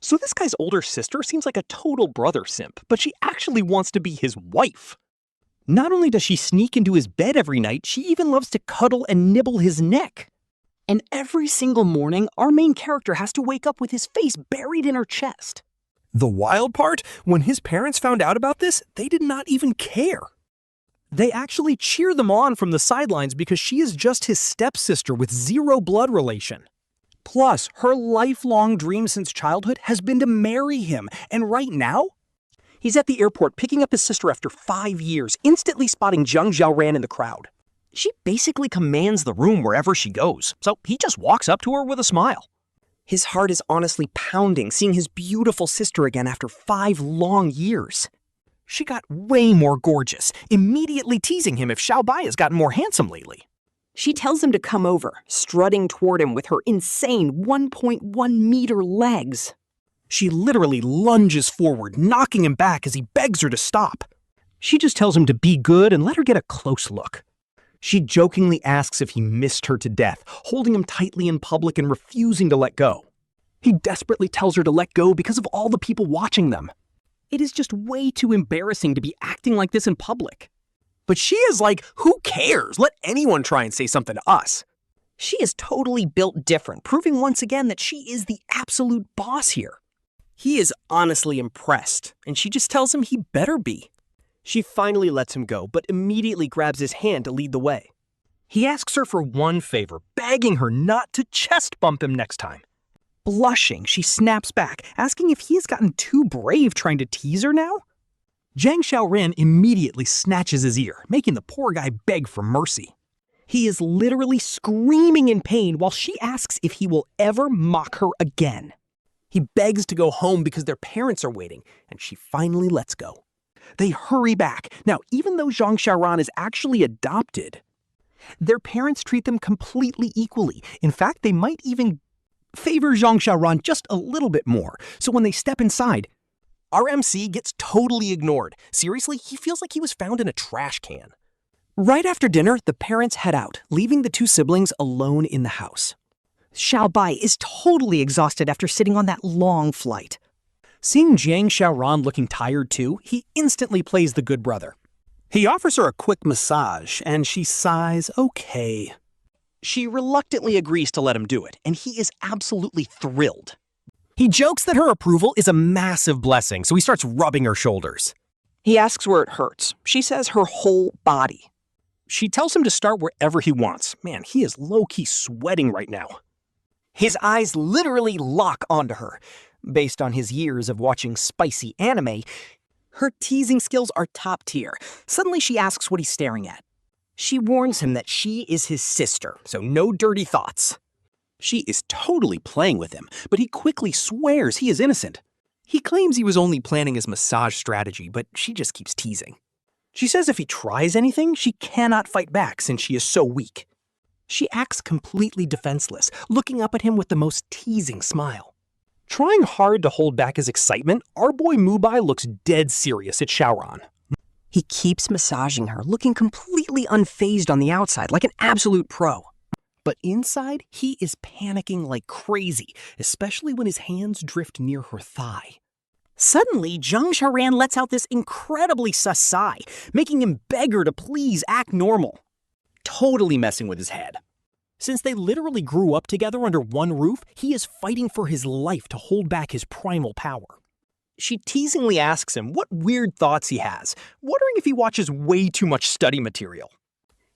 So this guy's older sister seems like a total brother simp, but she actually wants to be his wife. Not only does she sneak into his bed every night, she even loves to cuddle and nibble his neck. And every single morning, our main character has to wake up with his face buried in her chest. The wild part, when his parents found out about this, they did not even care. They actually cheer them on from the sidelines because she is just his stepsister with zero blood relation. Plus, her lifelong dream since childhood has been to marry him, and right now, he's at the airport picking up his sister after 5 years, instantly spotting Jiang Xiaoran in the crowd. She basically commands the room wherever she goes, so he just walks up to her with a smile. His heart is honestly pounding seeing his beautiful sister again after 5 long years. She got way more gorgeous, immediately teasing him if Xiaobai has gotten more handsome lately. She tells him to come over, strutting toward him with her insane 1.1 meter legs. She literally lunges forward, knocking him back as he begs her to stop. She just tells him to be good and let her get a close look. She jokingly asks if he missed her to death, holding him tightly in public and refusing to let go. He desperately tells her to let go because of all the people watching them. It is just way too embarrassing to be acting like this in public. But she is like, who cares? Let anyone try and say something to us. She is totally built different, proving once again that she is the absolute boss here. He is honestly impressed, and she just tells him he better be. She finally lets him go, but immediately grabs his hand to lead the way. He asks her for one favor, begging her not to chest bump him next time. Blushing, she snaps back, asking if he has gotten too brave trying to tease her now. Jiang Xiaoran immediately snatches his ear, making the poor guy beg for mercy. He is literally screaming in pain while she asks if he will ever mock her again. He begs to go home because their parents are waiting, and she finally lets go. They hurry back. Now, even though Jiang Xiaoran is actually adopted, their parents treat them completely equally. In fact, they might even favor Jiang Xiaoran just a little bit more. So when they step inside, our MC gets totally ignored. Seriously, he feels like he was found in a trash can. Right after dinner, the parents head out, leaving the two siblings alone in the house. Xiaobai is totally exhausted after sitting on that long flight. Seeing Jiang Xiaoran looking tired too, he instantly plays the good brother. He offers her a quick massage, and she sighs, okay. She reluctantly agrees to let him do it, and he is absolutely thrilled. He jokes that her approval is a massive blessing, so he starts rubbing her shoulders. He asks where it hurts. She says her whole body. She tells him to start wherever he wants. Man, he is low-key sweating right now. His eyes literally lock onto her. Based on his years of watching spicy anime, her teasing skills are top tier. Suddenly she asks what he's staring at. She warns him that she is his sister, so no dirty thoughts. She is totally playing with him, but he quickly swears he is innocent. He claims he was only planning his massage strategy, but she just keeps teasing. She says if he tries anything, she cannot fight back since she is so weak. She acts completely defenseless, looking up at him with the most teasing smile. Trying hard to hold back his excitement, our boy Mubai looks dead serious at Xiaoran. He keeps massaging her, looking completely unfazed on the outside, like an absolute pro. But inside, he is panicking like crazy, especially when his hands drift near her thigh. Suddenly, Jiang Xiaoran lets out this incredibly sus sigh, making him beg her to please act normal. Totally messing with his head. Since they literally grew up together under one roof, he is fighting for his life to hold back his primal power. She teasingly asks him what weird thoughts he has, wondering if he watches way too much study material.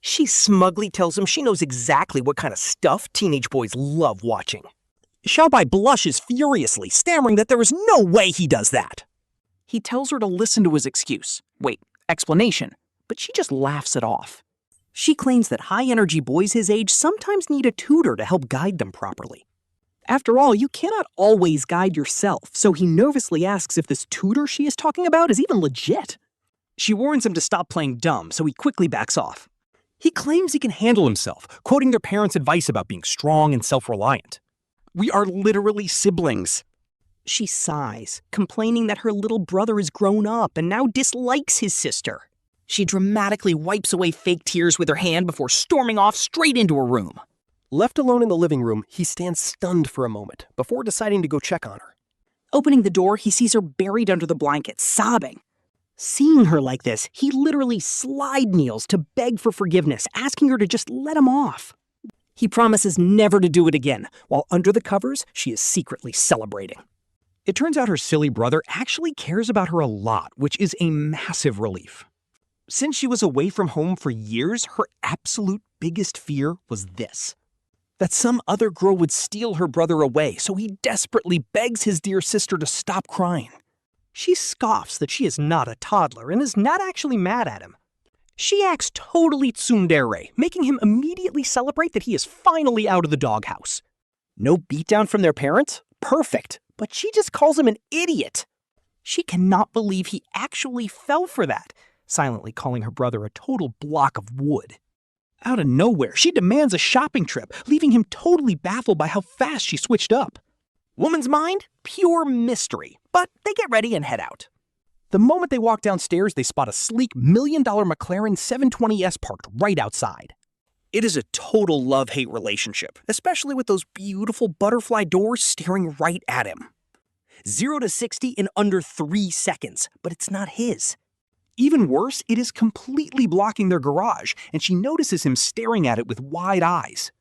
She smugly tells him she knows exactly what kind of stuff teenage boys love watching. Xiaobai blushes furiously, stammering that there is no way he does that. He tells her to listen to his excuse. Wait, explanation. But she just laughs it off. She claims that high-energy boys his age sometimes need a tutor to help guide them properly. After all, you cannot always guide yourself, so he nervously asks if this tutor she is talking about is even legit. She warns him to stop playing dumb, so he quickly backs off. He claims he can handle himself, quoting their parents' advice about being strong and self-reliant. We are literally siblings. She sighs, complaining that her little brother is grown up and now dislikes his sister. She dramatically wipes away fake tears with her hand before storming off straight into her room. Left alone in the living room, he stands stunned for a moment before deciding to go check on her. Opening the door, he sees her buried under the blanket, sobbing. Seeing her like this, he literally slide kneels to beg for forgiveness, asking her to just let him off. He promises never to do it again, while under the covers, she is secretly celebrating. It turns out her silly brother actually cares about her a lot, which is a massive relief. Since she was away from home for years, her absolute biggest fear was this: that some other girl would steal her brother away, so he desperately begs his dear sister to stop crying. She scoffs that she is not a toddler and is not actually mad at him. She acts totally tsundere, making him immediately celebrate that he is finally out of the doghouse. No beatdown from their parents? Perfect. But she just calls him an idiot. She cannot believe he actually fell for that, silently calling her brother a total block of wood. Out of nowhere, she demands a shopping trip, leaving him totally baffled by how fast she switched up. Woman's mind? Pure mystery. But they get ready and head out. The moment they walk downstairs, they spot a sleek $1 million McLaren 720S parked right outside. It is a total love-hate relationship, especially with those beautiful butterfly doors staring right at him. 0 to 60 in under 3 seconds, but it's not his. Even worse, it is completely blocking their garage, and she notices him staring at it with wide eyes.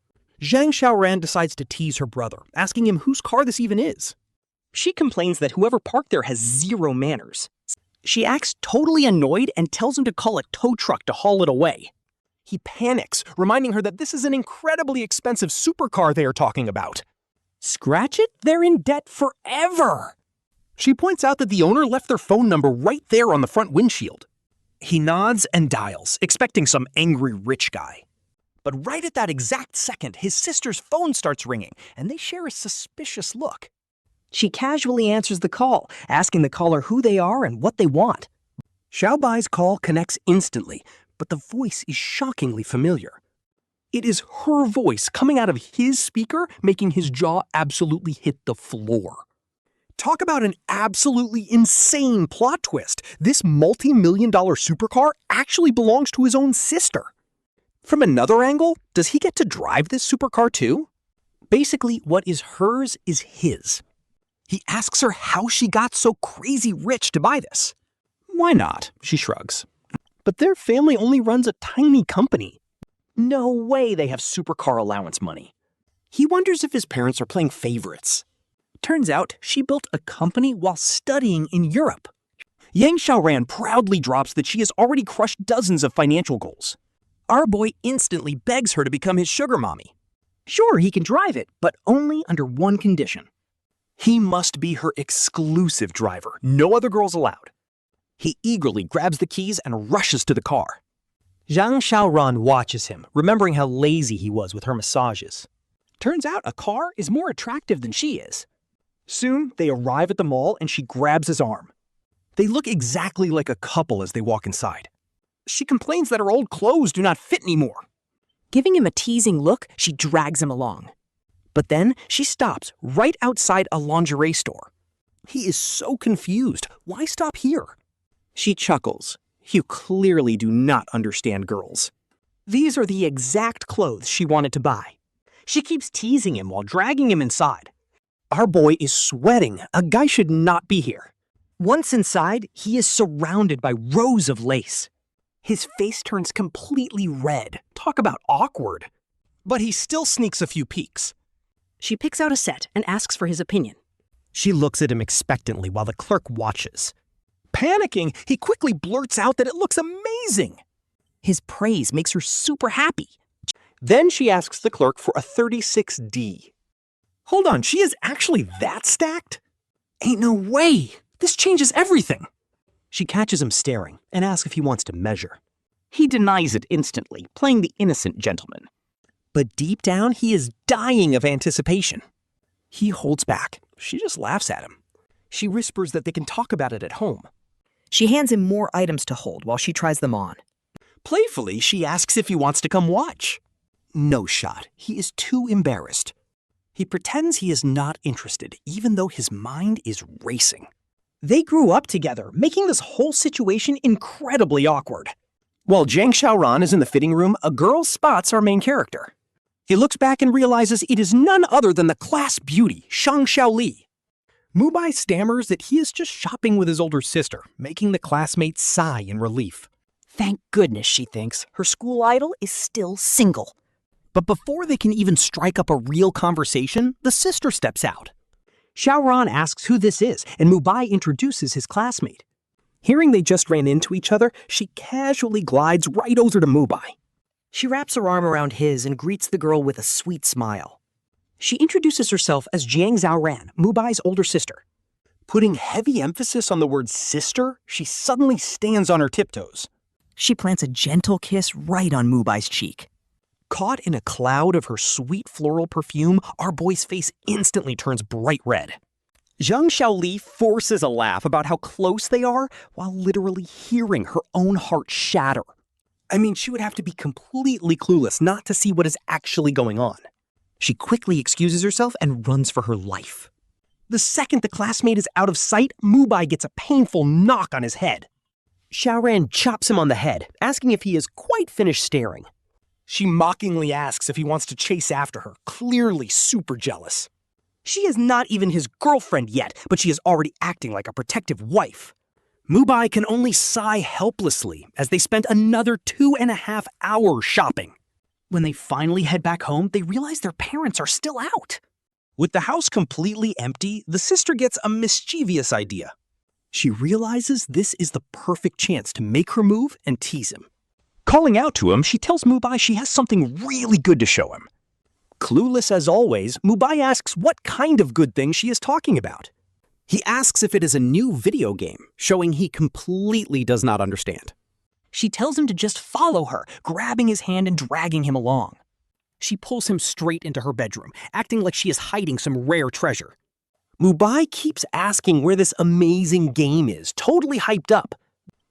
Jiang Xiaoran decides to tease her brother, asking him whose car this even is. She complains that whoever parked there has zero manners. She acts totally annoyed and tells him to call a tow truck to haul it away. He panics, reminding her that this is an incredibly expensive supercar they are talking about. Scratch it? They're in debt forever! She points out that the owner left their phone number right there on the front windshield. He nods and dials, expecting some angry rich guy. But right at that exact second, his sister's phone starts ringing, and they share a suspicious look. She casually answers the call, asking the caller who they are and what they want. Xiaobai's call connects instantly, but the voice is shockingly familiar. It is her voice coming out of his speaker, making his jaw absolutely hit the floor. Talk about an absolutely insane plot twist. This multi-million-dollar supercar actually belongs to his own sister. From another angle, does he get to drive this supercar too? Basically, what is hers is his. He asks her how she got so crazy rich to buy this. Why not? She shrugs. But their family only runs a tiny company. No way they have supercar allowance money. He wonders if his parents are playing favorites. Turns out she built a company while studying in Europe. Yang Xiaoran proudly drops that she has already crushed dozens of financial goals. Our boy instantly begs her to become his sugar mommy. Sure, he can drive it, but only under one condition. He must be her exclusive driver, no other girls allowed. He eagerly grabs the keys and rushes to the car. Jiang Xiaoran watches him, remembering how lazy he was with her massages. Turns out a car is more attractive than she is. Soon, they arrive at the mall and she grabs his arm. They look exactly like a couple as they walk inside. She complains that her old clothes do not fit anymore. Giving him a teasing look, she drags him along. But then she stops right outside a lingerie store. He is so confused. Why stop here? She chuckles. You clearly do not understand girls. These are the exact clothes she wanted to buy. She keeps teasing him while dragging him inside. Our boy is sweating. A guy should not be here. Once inside, he is surrounded by rows of lace. His face turns completely red. Talk about awkward. But he still sneaks a few peeks. She picks out a set and asks for his opinion. She looks at him expectantly while the clerk watches. Panicking, he quickly blurts out that it looks amazing. His praise makes her super happy. Then she asks the clerk for a 36D. Hold on, she is actually that stacked? Ain't no way! This changes everything! She catches him staring and asks if he wants to measure. He denies it instantly, playing the innocent gentleman. But deep down, he is dying of anticipation. He holds back. She just laughs at him. She whispers that they can talk about it at home. She hands him more items to hold while she tries them on. Playfully, she asks if he wants to come watch. No shot. He is too embarrassed. He pretends he is not interested, even though his mind is racing. They grew up together, making this whole situation incredibly awkward. While Jiang Xiaoran is in the fitting room, a girl spots our main character. He looks back and realizes it is none other than the class beauty, Shang Xiaoli. Mubai stammers that he is just shopping with his older sister, making the classmates sigh in relief. Thank goodness, she thinks, her school idol is still single. But before they can even strike up a real conversation, the sister steps out. Xiaoran asks who this is, and Mubai introduces his classmate. Hearing they just ran into each other, she casually glides right over to Mubai. She wraps her arm around his and greets the girl with a sweet smile. She introduces herself as Jiang Xiaoran, Mubai's older sister. Putting heavy emphasis on the word sister, she suddenly stands on her tiptoes. She plants a gentle kiss right on Mubai's cheek. Caught in a cloud of her sweet floral perfume, our boy's face instantly turns bright red. Jiang Xiaoran forces a laugh about how close they are while literally hearing her own heart shatter. I mean, she would have to be completely clueless not to see what is actually going on. She quickly excuses herself and runs for her life. The second the classmate is out of sight, Mubai gets a painful knock on his head. Xiaoran chops him on the head, asking if he is quite finished staring. She mockingly asks if he wants to chase after her, clearly super jealous. She is not even his girlfriend yet, but she is already acting like a protective wife. Mubai can only sigh helplessly as they spent another 2.5 hours shopping. When they finally head back home, they realize their parents are still out. With the house completely empty, the sister gets a mischievous idea. She realizes this is the perfect chance to make her move and tease him. Calling out to him, she tells Mubai she has something really good to show him. Clueless as always, Mubai asks what kind of good thing she is talking about. He asks if it is a new video game, showing he completely does not understand. She tells him to just follow her, grabbing his hand and dragging him along. She pulls him straight into her bedroom, acting like she is hiding some rare treasure. Mubai keeps asking where this amazing game is, totally hyped up.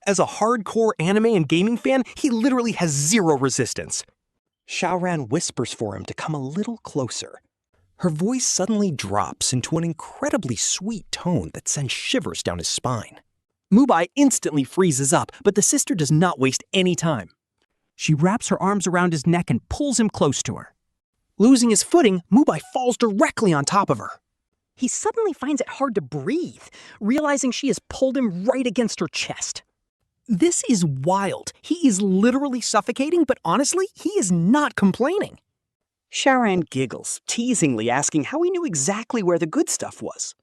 As a hardcore anime and gaming fan, he literally has zero resistance. Xiaoran whispers for him to come a little closer. Her voice suddenly drops into an incredibly sweet tone that sends shivers down his spine. Mubai instantly freezes up, but the sister does not waste any time. She wraps her arms around his neck and pulls him close to her. Losing his footing, Mubai falls directly on top of her. He suddenly finds it hard to breathe, realizing she has pulled him right against her chest. This is wild. He is literally suffocating, but honestly, he is not complaining. Xiaoran giggles, teasingly asking how he knew exactly where the good stuff was.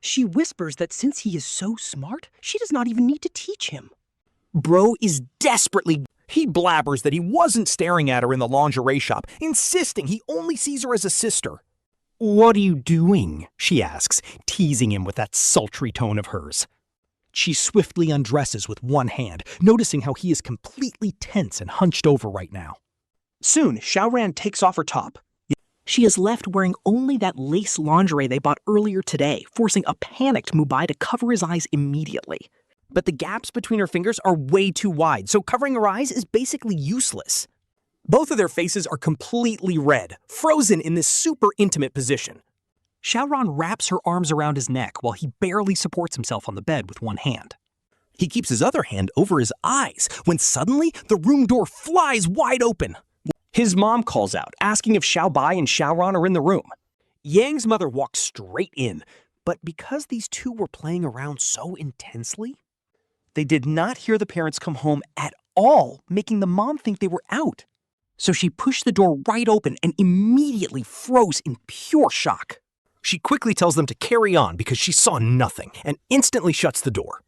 She whispers that since he is so smart, she does not even need to teach him. Bro is desperately... He blabbers that he wasn't staring at her in the lingerie shop, insisting he only sees her as a sister. "What are you doing?" she asks, teasing him with that sultry tone of hers. She swiftly undresses with one hand, noticing how he is completely tense and hunched over right now. Soon, Xiaoran takes off her top. She is left wearing only that lace lingerie they bought earlier today, forcing a panicked Mubai to cover his eyes immediately. But the gaps between her fingers are way too wide, so covering her eyes is basically useless. Both of their faces are completely red, frozen in this super intimate position. Xiaoran wraps her arms around his neck while he barely supports himself on the bed with one hand. He keeps his other hand over his eyes when suddenly the room door flies wide open. His mom calls out, asking if Xiaobai and Xiaoran are in the room. Yang's mother walks straight in, but because these two were playing around so intensely, they did not hear the parents come home at all, making the mom think they were out. So she pushed the door right open and immediately froze in pure shock. She quickly tells them to carry on because she saw nothing and instantly shuts the door.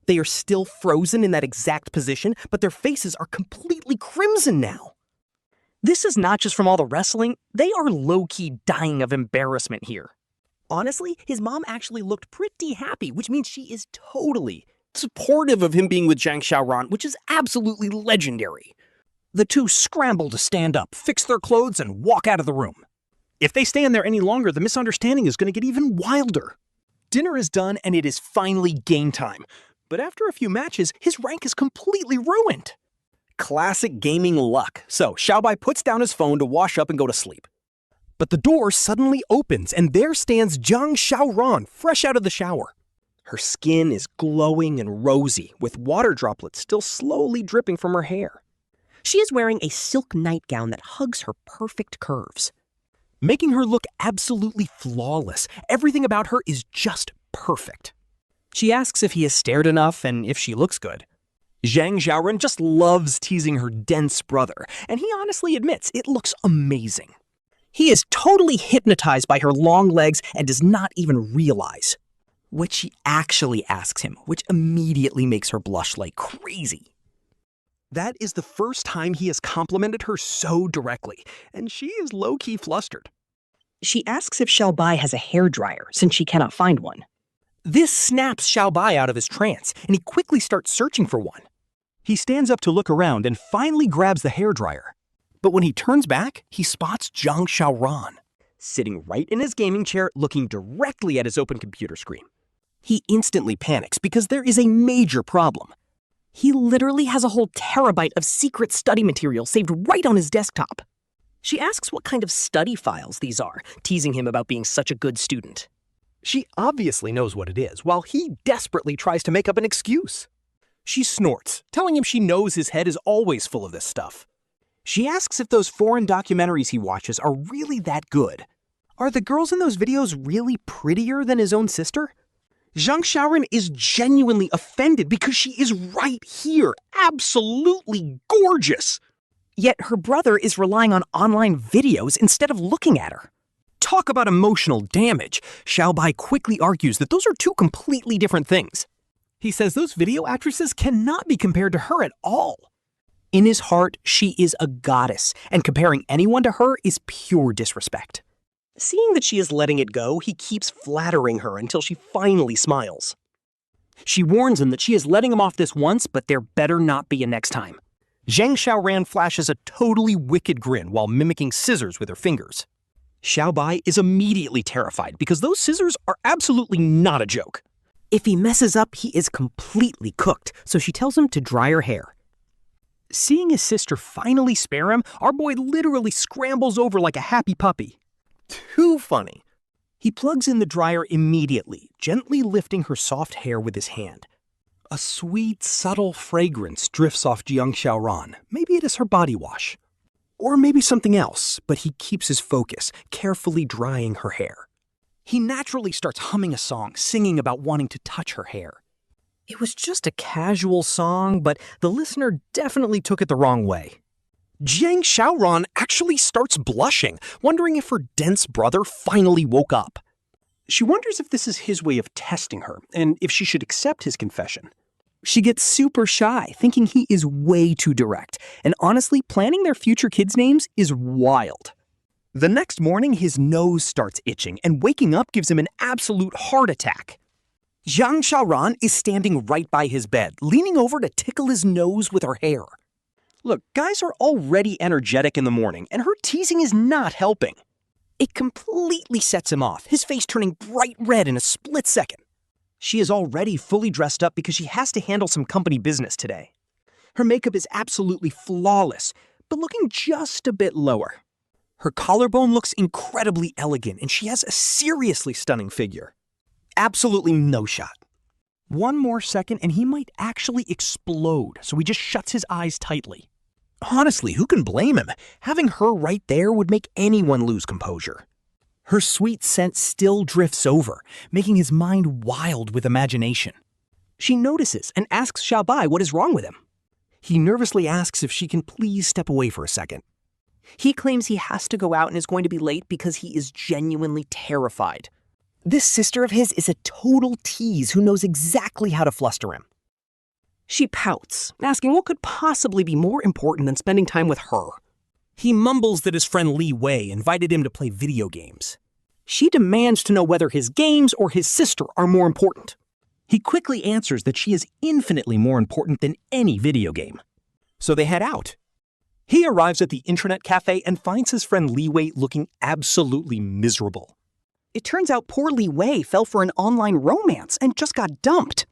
They are still frozen in that exact position, but their faces are completely crimson now. This is not just from all the wrestling, they are low-key dying of embarrassment here. Honestly, his mom actually looked pretty happy, which means she is totally supportive of him being with Jiang Xiaoran, which is absolutely legendary. The two scramble to stand up, fix their clothes, and walk out of the room. If they stand there any longer, the misunderstanding is going to get even wilder. Dinner is done and it is finally game time. But after a few matches, his rank is completely ruined. Classic gaming luck. So Xiaobai puts down his phone to wash up and go to sleep. But the door suddenly opens and there stands Jiang Xiaoran, fresh out of the shower. Her skin is glowing and rosy, with water droplets still slowly dripping from her hair. She is wearing a silk nightgown that hugs her perfect curves, making her look absolutely flawless. Everything about her is just perfect. She asks if he has stared enough and if she looks good. Jiang Xiaoran just loves teasing her dense brother, and he honestly admits it looks amazing. He is totally hypnotized by her long legs and does not even realize What she actually asks him, which immediately makes her blush like crazy. That is the first time he has complimented her so directly, and she is low-key flustered. she asks if Xiaobai has a hairdryer since she cannot find one. This snaps Xiaobai out of his trance, and he quickly starts searching for one. He stands up to look around and finally grabs the hairdryer. But when he turns back, he spots Jiang Xiaoran, sitting right in his gaming chair looking directly at his open computer screen. He instantly panics because there is a major problem. He literally has a whole terabyte of secret study material saved right on his desktop. She asks what kind of study files these are, teasing him about being such a good student. She obviously knows what it is, while he desperately tries to make up an excuse. She snorts, telling him she knows his head is always full of this stuff. She asks if those foreign documentaries he watches are really that good. Are the girls in those videos really prettier than his own sister? Jiang Xiaoran is genuinely offended because she is right here, absolutely gorgeous. Yet her brother is relying on online videos instead of looking at her. Talk about emotional damage. Xiaobai quickly argues that those are two completely different things. He says those video actresses cannot be compared to her at all. In his heart, she is a goddess, and comparing anyone to her is pure disrespect. Seeing that she is letting it go, he keeps flattering her until she finally smiles. She warns him that she is letting him off this once, but there better not be a next time. Jiang Xiaoran flashes a totally wicked grin while mimicking scissors with her fingers. Xiaobai is immediately terrified because those scissors are absolutely not a joke. If he messes up, he is completely cooked, so she tells him to dry her hair. Seeing his sister finally spare him, our boy literally scrambles over like a happy puppy. Too funny. He plugs in the dryer immediately, gently lifting her soft hair with his hand. A sweet, subtle fragrance drifts off Jiang Xiaoran. Maybe it is her body wash. Or maybe something else, but he keeps his focus, carefully drying her hair. He naturally starts humming a song, singing about wanting to touch her hair. It was just a casual song, but the listener definitely took it the wrong way. Jiang Xiaoran actually starts blushing, wondering if her dense brother finally woke up. She wonders if this is his way of testing her, and if she should accept his confession. She gets super shy, thinking he is way too direct, and honestly, planning their future kids' names is wild. The next morning, his nose starts itching, and waking up gives him an absolute heart attack. Jiang Xiaoran is standing right by his bed, leaning over to tickle his nose with her hair. Look, guys are already energetic in the morning, and her teasing is not helping. It completely sets him off, his face turning bright red in a split second. She is already fully dressed up because she has to handle some company business today. Her makeup is absolutely flawless, but looking just a bit lower. Her collarbone looks incredibly elegant, and she has a seriously stunning figure. Absolutely no shot. One more second and he might actually explode, so he just shuts his eyes tightly. Honestly, who can blame him? Having her right there would make anyone lose composure. Her sweet scent still drifts over, making his mind wild with imagination. She notices and asks Xiaobai what is wrong with him. He nervously asks if she can please step away for a second. He claims he has to go out and is going to be late because he is genuinely terrified. This sister of his is a total tease who knows exactly how to fluster him. She pouts, asking what could possibly be more important than spending time with her. He mumbles that his friend Li Wei invited him to play video games. She demands to know whether his games or his sister are more important. He quickly answers that she is infinitely more important than any video game. So they head out. He arrives at the intranet cafe and finds his friend Li Wei looking absolutely miserable. It turns out poor Li Wei fell for an online romance and just got dumped.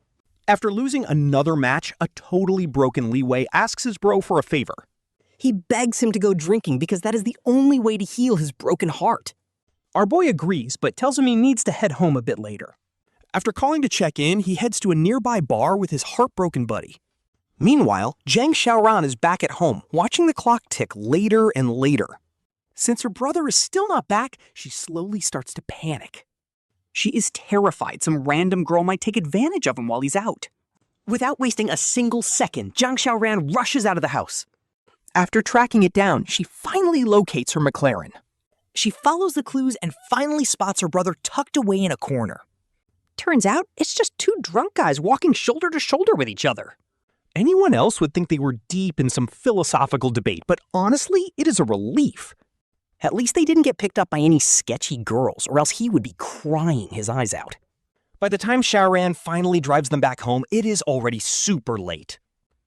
After losing another match, a totally broken Li Wei asks his bro for a favor. He begs him to go drinking because that is the only way to heal his broken heart. Our boy agrees, but tells him he needs to head home a bit later. After calling to check in, he heads to a nearby bar with his heartbroken buddy. Meanwhile, Jiang Xiaoran is back at home, watching the clock tick later and later. Since her brother is still not back, she slowly starts to panic. She is terrified some random girl might take advantage of him while he's out. Without wasting a single second, Jiang Xiaoran rushes out of the house. After tracking it down, she finally locates her McLaren. She follows the clues and finally spots her brother tucked away in a corner. Turns out, it's just two drunk guys walking shoulder to shoulder with each other. Anyone else would think they were deep in some philosophical debate, but honestly, it is a relief. At least they didn't get picked up by any sketchy girls, or else he would be crying his eyes out. By the time Xiaoran finally drives them back home, it is already super late.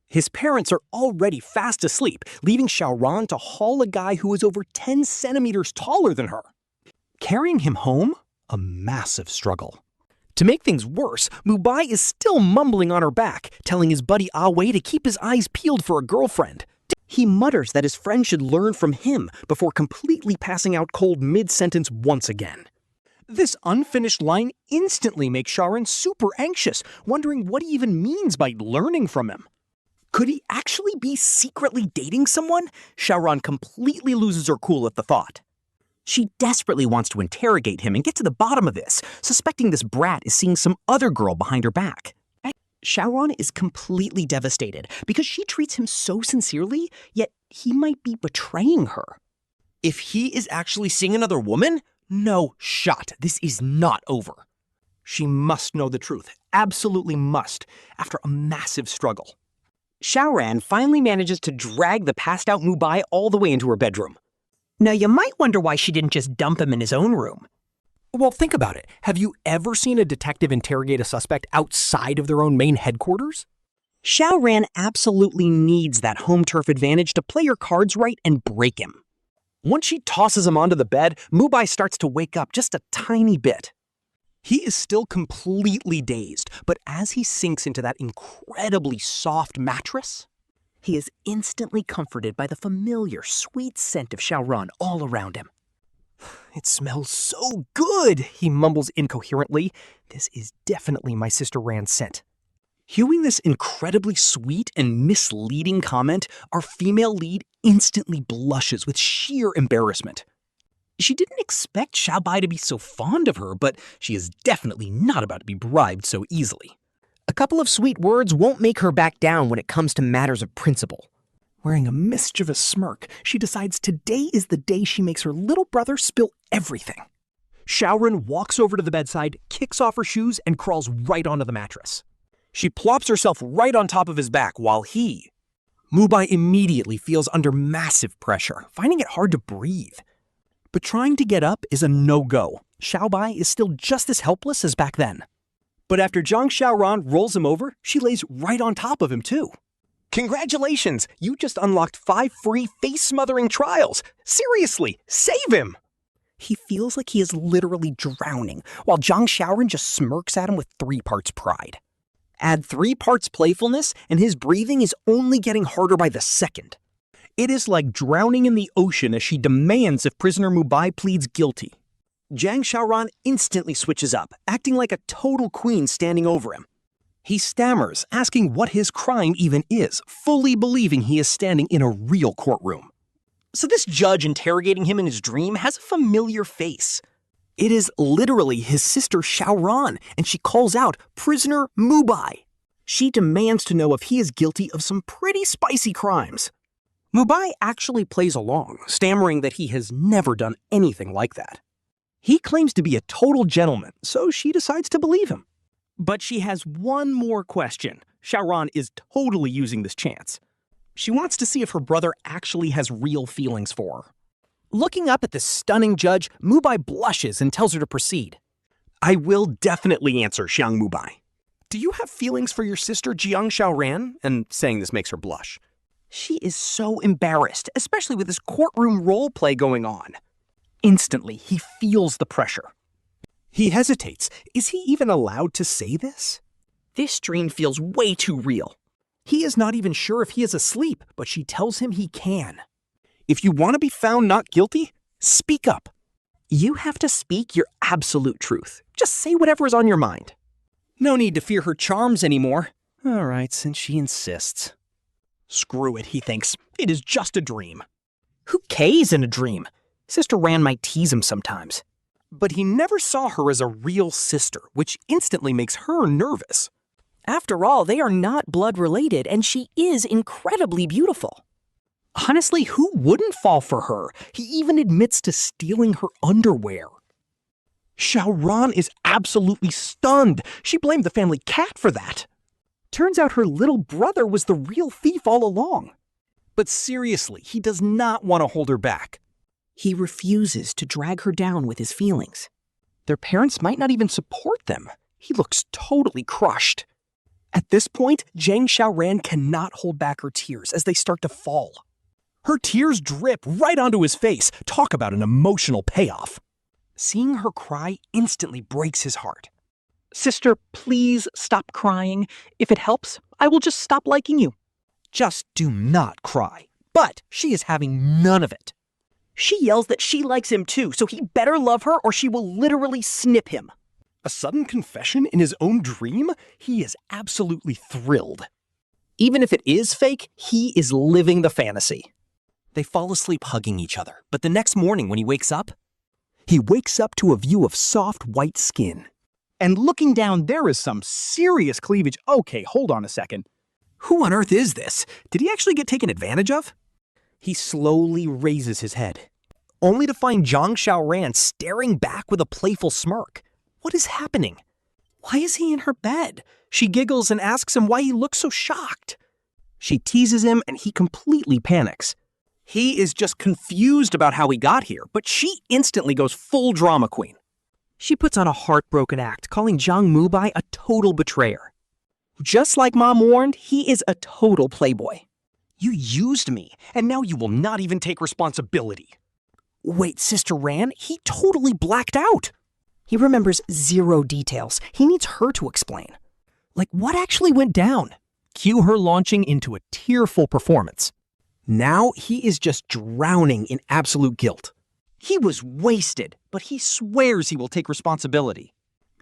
His parents are already fast asleep, leaving Xiaoran to haul a guy who is over 10 centimeters taller than her. Carrying him home? A massive struggle. To make things worse, Mubai is still mumbling on her back, telling his buddy Awei to keep his eyes peeled for a girlfriend. He mutters that his friend should learn from him before completely passing out cold mid-sentence once again. This unfinished line instantly makes Xiaoran super anxious, wondering what he even means by learning from him. Could he actually be secretly dating someone? Xiaoran completely loses her cool at the thought. She desperately wants to interrogate him and get to the bottom of this, suspecting this brat is seeing some other girl behind her back. Xiaoran is completely devastated because she treats him so sincerely, yet he might be betraying her. If he is actually seeing another woman? No shot. This is not over. She must know the truth. Absolutely must, after a massive struggle. Xiaoran finally manages to drag the passed-out Mubai all the way into her bedroom. Now, you might wonder why she didn't just dump him in his own room. Well, think about it. Have you ever seen a detective interrogate a suspect outside of their own main headquarters? Xiaoran absolutely needs that home turf advantage to play her cards right and break him. Once she tosses him onto the bed, Mubai starts to wake up just a tiny bit. He is still completely dazed, but as he sinks into that incredibly soft mattress, he is instantly comforted by the familiar, sweet scent of Xiaoran all around him. It smells so good, he mumbles incoherently. This is definitely my sister Ran's scent. Hewing this incredibly sweet and misleading comment, our female lead instantly blushes with sheer embarrassment. She didn't expect Xiaobai to be so fond of her, but she is definitely not about to be bribed so easily. A couple of sweet words won't make her back down when it comes to matters of principle. Wearing a mischievous smirk, she decides today is the day she makes her little brother spill everything. Xiaoran walks over to the bedside, kicks off her shoes, and crawls right onto the mattress. She plops herself right on top of his back while Mubai immediately feels under massive pressure, finding it hard to breathe. But trying to get up is a no-go. Xiaobai is still just as helpless as back then. But after Jiang Xiaoran rolls him over, she lays right on top of him too. Congratulations! You just unlocked 5 free face-smothering trials! Seriously, save him! He feels like he is literally drowning, while Jiang Xiaoran just smirks at him with 3 parts pride. Add 3 parts playfulness, and his breathing is only getting harder by the second. It is like drowning in the ocean as she demands if prisoner Mubai pleads guilty. Jiang Xiaoran instantly switches up, acting like a total queen standing over him. He stammers, asking what his crime even is, fully believing he is standing in a real courtroom. So this judge interrogating him in his dream has a familiar face. It is literally his sister Xiaoran, and she calls out, "Prisoner Mubai." She demands to know if he is guilty of some pretty spicy crimes. Mubai actually plays along, stammering that he has never done anything like that. He claims to be a total gentleman, so she decides to believe him. But she has one more question. Xiaoran is totally using this chance. She wants to see if her brother actually has real feelings for her. Looking up at the stunning judge, Mubai blushes and tells her to proceed. I will definitely answer, Xiang Mubai. Do you have feelings for your sister Jiang Xiaoran? And saying this makes her blush. She is so embarrassed, especially with this courtroom role play going on. Instantly, he feels the pressure. He hesitates. Is he even allowed to say this? This dream feels way too real. He is not even sure if he is asleep, but she tells him he can. If you want to be found not guilty, speak up. You have to speak your absolute truth. Just say whatever is on your mind. No need to fear her charms anymore. All right, since she insists. Screw it, he thinks. It is just a dream. Who cares in a dream? Sister Ran might tease him sometimes. But he never saw her as a real sister, which instantly makes her nervous. After all, they are not blood related, and she is incredibly beautiful. Honestly, who wouldn't fall for her? He even admits to stealing her underwear. Xiaoran is absolutely stunned. She blamed the family cat for that. Turns out her little brother was the real thief all along. But seriously, he does not want to hold her back. He refuses to drag her down with his feelings. Their parents might not even support them. He looks totally crushed. At this point, Jiang Xiaoran cannot hold back her tears as they start to fall. Her tears drip right onto his face. Talk about an emotional payoff. Seeing her cry instantly breaks his heart. Sister, please stop crying. If it helps, I will just stop liking you. Just do not cry. But she is having none of it. She yells that she likes him too, so he better love her or she will literally snip him. A sudden confession in his own dream? He is absolutely thrilled. Even if it is fake, he is living the fantasy. They fall asleep hugging each other, but the next morning when he wakes up to a view of soft white skin. And looking down, there is some serious cleavage. Okay, hold on a second. Who on earth is this? Did he actually get taken advantage of? He slowly raises his head, only to find Jiang Xiaoran staring back with a playful smirk. What is happening? Why is he in her bed? She giggles and asks him why he looks so shocked. She teases him and he completely panics. He is just confused about how he got here, but she instantly goes full drama queen. She puts on a heartbroken act, calling Jiang Mubai a total betrayer. Just like Mom warned, he is a total playboy. You used me, and now you will not even take responsibility. Wait, Sister Ran, he totally blacked out. He remembers zero details. He needs her to explain. Like, what actually went down? Cue her launching into a tearful performance. Now he is just drowning in absolute guilt. He was wasted, but he swears he will take responsibility.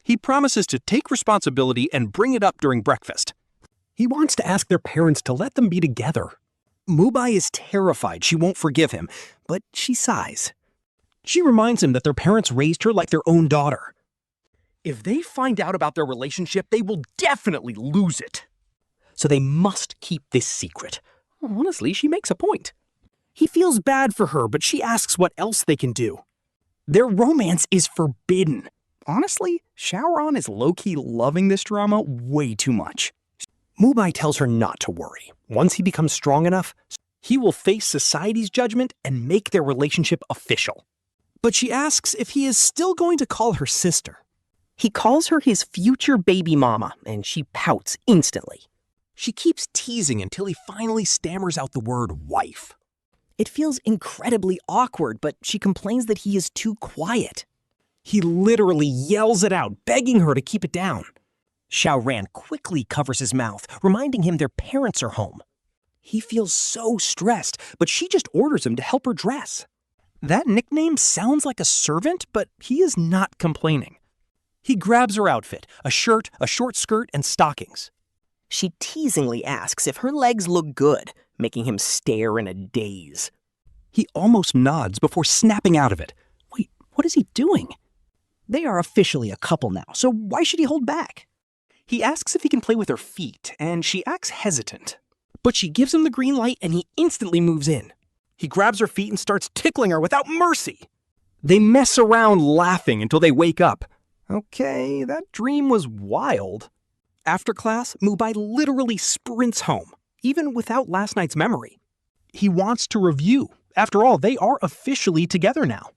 He promises to take responsibility and bring it up during breakfast. He wants to ask their parents to let them be together. Mubai is terrified she won't forgive him, but she sighs. She reminds him that their parents raised her like their own daughter. If they find out about their relationship, they will definitely lose it. So they must keep this secret. Honestly, she makes a point. He feels bad for her, but she asks what else they can do. Their romance is forbidden. Honestly, Xiaoran is low-key loving this drama way too much. Mubai tells her not to worry. Once he becomes strong enough, he will face society's judgment and make their relationship official. But she asks if he is still going to call her sister. He calls her his future baby mama, and she pouts instantly. She keeps teasing until he finally stammers out the word wife. It feels incredibly awkward, but she complains that he is too quiet. He literally yells it out, begging her to keep it down. Xiaoran quickly covers his mouth, reminding him their parents are home. He feels so stressed, but she just orders him to help her dress. That nickname sounds like a servant, but he is not complaining. He grabs her outfit, a shirt, a short skirt, and stockings. She teasingly asks if her legs look good, making him stare in a daze. He almost nods before snapping out of it. Wait, what is he doing? They are officially a couple now, so why should he hold back? He asks if he can play with her feet, and she acts hesitant. But she gives him the green light, and he instantly moves in. He grabs her feet and starts tickling her without mercy. They mess around laughing until they wake up. Okay, that dream was wild. After class, Mubai literally sprints home, even without last night's memory. He wants to review. After all, they are officially together now.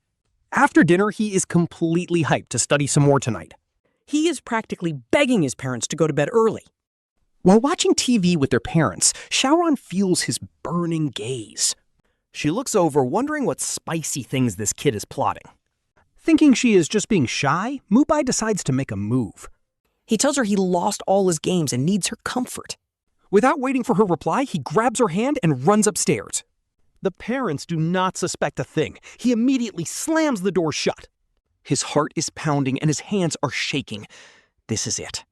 After dinner, he is completely hyped to study some more tonight. He is practically begging his parents to go to bed early. While watching TV with their parents, Xiaoran feels his burning gaze. She looks over, wondering what spicy things this kid is plotting. Thinking she is just being shy, Mubai decides to make a move. He tells her he lost all his games and needs her comfort. Without waiting for her reply, he grabs her hand and runs upstairs. The parents do not suspect a thing. He immediately slams the door shut. His heart is pounding and his hands are shaking. This is it.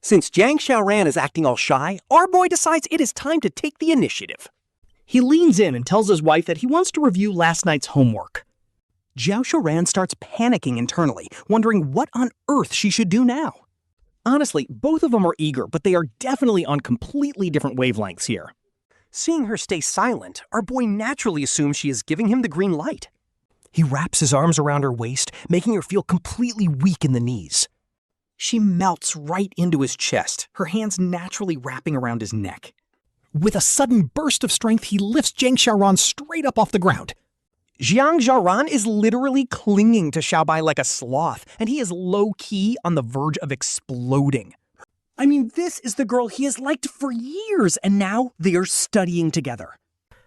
Since Jiang Xiaoran is acting all shy, our boy decides it is time to take the initiative. He leans in and tells his wife that he wants to review last night's homework. Jiang Xiaoran starts panicking internally, wondering what on earth she should do now. Honestly, both of them are eager, but they are definitely on completely different wavelengths here. Seeing her stay silent, our boy naturally assumes she is giving him the green light. He wraps his arms around her waist, making her feel completely weak in the knees. She melts right into his chest, her hands naturally wrapping around his neck. With a sudden burst of strength, he lifts Jiang Xiaoran straight up off the ground. Jiang Xiaoran is literally clinging to Xiaobai like a sloth, and he is low-key on the verge of exploding. I mean, this is the girl he has liked for years, and now they are studying together.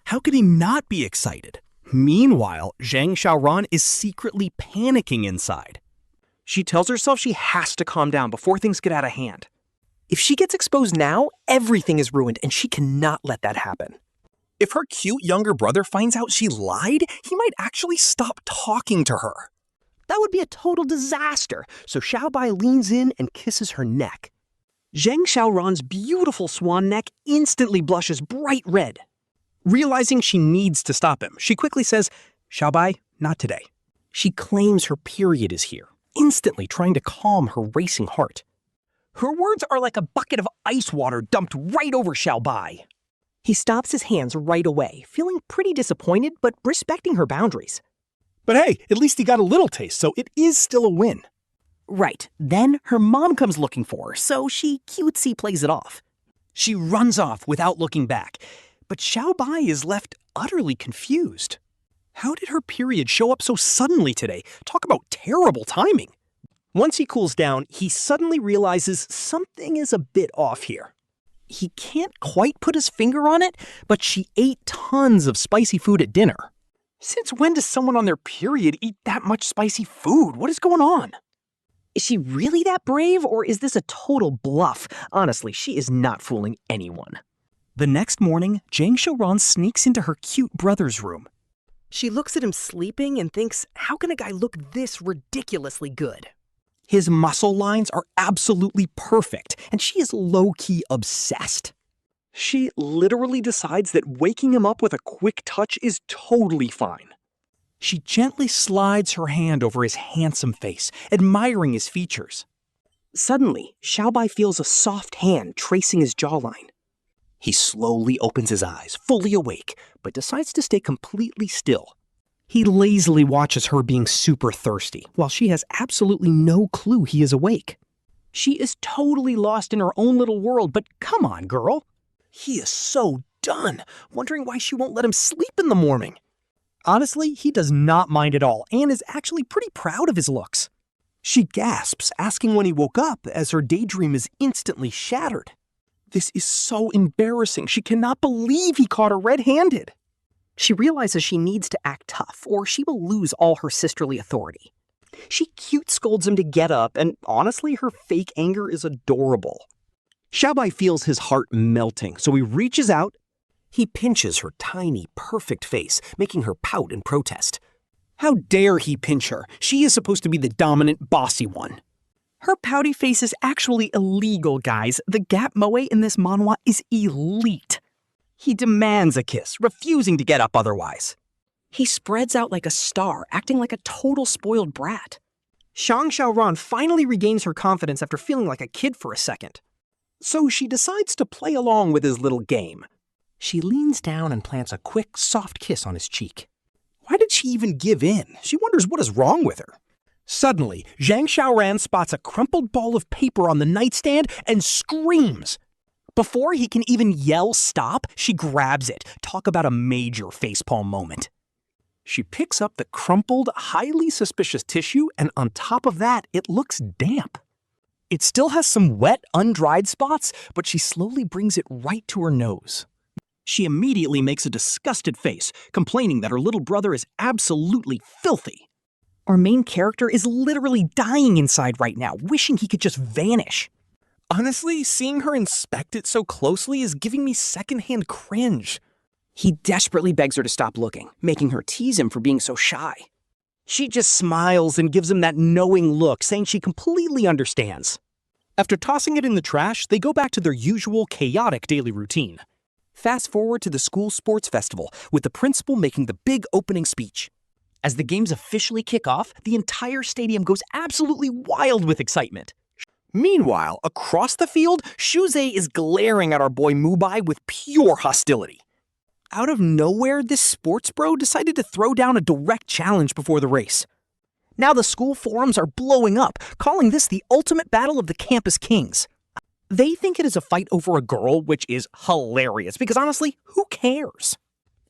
How could he not be excited? Meanwhile, Jiang Xiaoran is secretly panicking inside. She tells herself she has to calm down before things get out of hand. If she gets exposed now, everything is ruined, and she cannot let that happen. If her cute younger brother finds out she lied, he might actually stop talking to her. That would be a total disaster, so Xiaobai leans in and kisses her neck. Jiang Xiaoran's beautiful swan neck instantly blushes bright red. Realizing she needs to stop him, she quickly says, "Xiaobai, not today." She claims her period is here, instantly trying to calm her racing heart. Her words are like a bucket of ice water dumped right over Xiaobai. He stops his hands right away, feeling pretty disappointed but respecting her boundaries. But hey, at least he got a little taste, so it is still a win. Right, then her mom comes looking for her, so she cutesy plays it off. She runs off without looking back, but Xiaobai is left utterly confused. How did her period show up so suddenly today? Talk about terrible timing. Once he cools down, he suddenly realizes something is a bit off here. He can't quite put his finger on it, but she ate tons of spicy food at dinner. Since when does someone on their period eat that much spicy food? What is going on? Is she really that brave, or is this a total bluff? Honestly, she is not fooling anyone. The next morning, Jiang Xiaoran sneaks into her cute brother's room. She looks at him sleeping and thinks, how can a guy look this ridiculously good? His muscle lines are absolutely perfect, and she is low-key obsessed. She literally decides that waking him up with a quick touch is totally fine. She gently slides her hand over his handsome face, admiring his features. Suddenly, Xiaobai feels a soft hand tracing his jawline. He slowly opens his eyes, fully awake, but decides to stay completely still. He lazily watches her being super thirsty, while she has absolutely no clue he is awake. She is totally lost in her own little world, but come on, girl. He is so done, wondering why she won't let him sleep in the morning. Honestly, he does not mind at all, and is actually pretty proud of his looks. She gasps, asking when he woke up, as her daydream is instantly shattered. This is so embarrassing. She cannot believe he caught her red-handed. She realizes she needs to act tough, or she will lose all her sisterly authority. She cute scolds him to get up, and honestly, her fake anger is adorable. Xiaobai feels his heart melting, so he reaches out. He pinches her tiny, perfect face, making her pout in protest. How dare he pinch her? She is supposed to be the dominant, bossy one. Her pouty face is actually illegal, guys. The gap moe in this manhwa is elite. He demands a kiss, refusing to get up otherwise. He spreads out like a star, acting like a total spoiled brat. Jiang Xiaoran finally regains her confidence after feeling like a kid for a second. So she decides to play along with his little game. She leans down and plants a quick, soft kiss on his cheek. Why did she even give in? She wonders what is wrong with her. Suddenly, Jiang Xiaoran spots a crumpled ball of paper on the nightstand and screams. Before he can even yell stop, she grabs it. Talk about a major facepalm moment. She picks up the crumpled, highly suspicious tissue, and on top of that, it looks damp. It still has some wet, undried spots, but she slowly brings it right to her nose. She immediately makes a disgusted face, complaining that her little brother is absolutely filthy. Our main character is literally dying inside right now, wishing he could just vanish. Honestly, seeing her inspect it so closely is giving me secondhand cringe. He desperately begs her to stop looking, making her tease him for being so shy. She just smiles and gives him that knowing look, saying she completely understands. After tossing it in the trash, they go back to their usual chaotic daily routine. Fast forward to the school sports festival, with the principal making the big opening speech. As the games officially kick off, the entire stadium goes absolutely wild with excitement. Meanwhile, across the field, Shuze is glaring at our boy Mubai with pure hostility. Out of nowhere, this sports bro decided to throw down a direct challenge before the race. Now the school forums are blowing up, calling this the ultimate battle of the campus kings. They think it is a fight over a girl, which is hilarious, because honestly, who cares?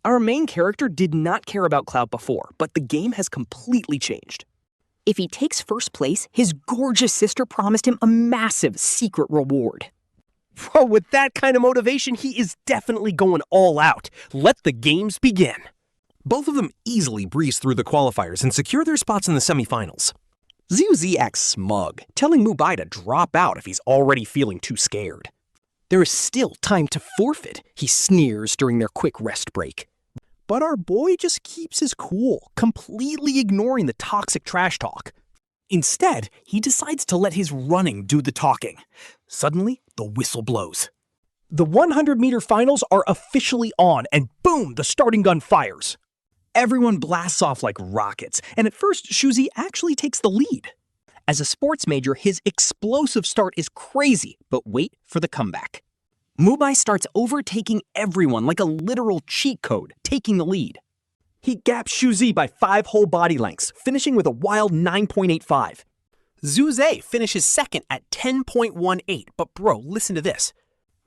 Our main character did not care about clout before, but the game has completely changed. If he takes first place, his gorgeous sister promised him a massive secret reward. Bro, with that kind of motivation, he is definitely going all out. Let the games begin. Both of them easily breeze through the qualifiers and secure their spots in the semifinals. Xiuzi acts smug, telling Mubai to drop out if he's already feeling too scared. There is still time to forfeit, he sneers during their quick rest break. But our boy just keeps his cool, completely ignoring the toxic trash talk. Instead, he decides to let his running do the talking. Suddenly, the whistle blows. The 100-meter finals are officially on, and boom, the starting gun fires. Everyone blasts off like rockets, and at first, Shuzi actually takes the lead. As a sports major, his explosive start is crazy, but wait for the comeback. Mubai starts overtaking everyone like a literal cheat code, taking the lead. He gaps Shuzi by 5 whole body lengths, finishing with a wild 9.85. Zhuze finishes second at 10.18, but bro, listen to this.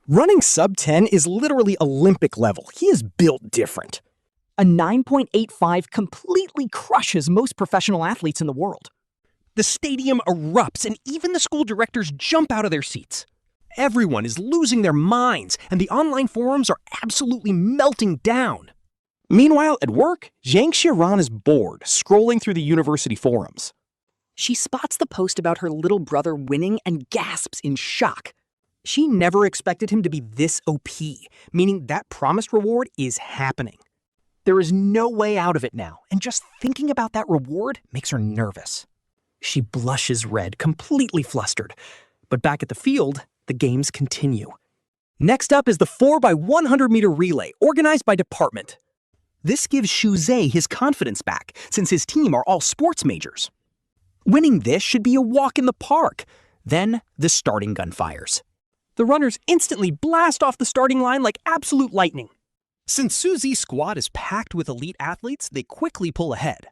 Running sub 10 is literally Olympic level. He is built different. A 9.85 completely crushes most professional athletes in the world. The stadium erupts, and even the school directors jump out of their seats. Everyone is losing their minds, and the online forums are absolutely melting down. Meanwhile, at work, Jiang Xiaoran is bored, scrolling through the university forums. She spots the post about her little brother winning and gasps in shock. She never expected him to be this OP, meaning that promised reward is happening. There is no way out of it now, and just thinking about that reward makes her nervous. She blushes red, completely flustered. But back at the field, the games continue. Next up is the 4x100-meter relay, organized by department. This gives Shuze his confidence back, since his team are all sports majors. Winning this should be a walk in the park. Then, the starting gun fires. The runners instantly blast off the starting line like absolute lightning. Since Suzi's squad is packed with elite athletes, they quickly pull ahead.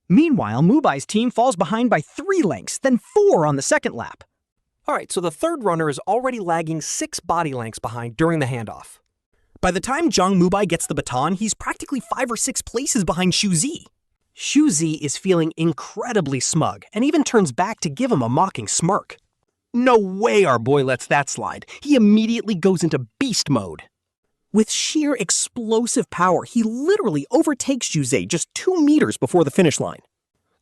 Meanwhile, Mubai's team falls behind by 3 lengths, then 4 on the second lap. Alright, so the third runner is already lagging 6 body lengths behind during the handoff. By the time Zhang Mubai gets the baton, he's practically 5 or 6 places behind Shuzi. Shuzi is feeling incredibly smug, and even turns back to give him a mocking smirk. No way our boy lets that slide. He immediately goes into beast mode. With sheer explosive power, he literally overtakes Shuzi just 2 meters before the finish line.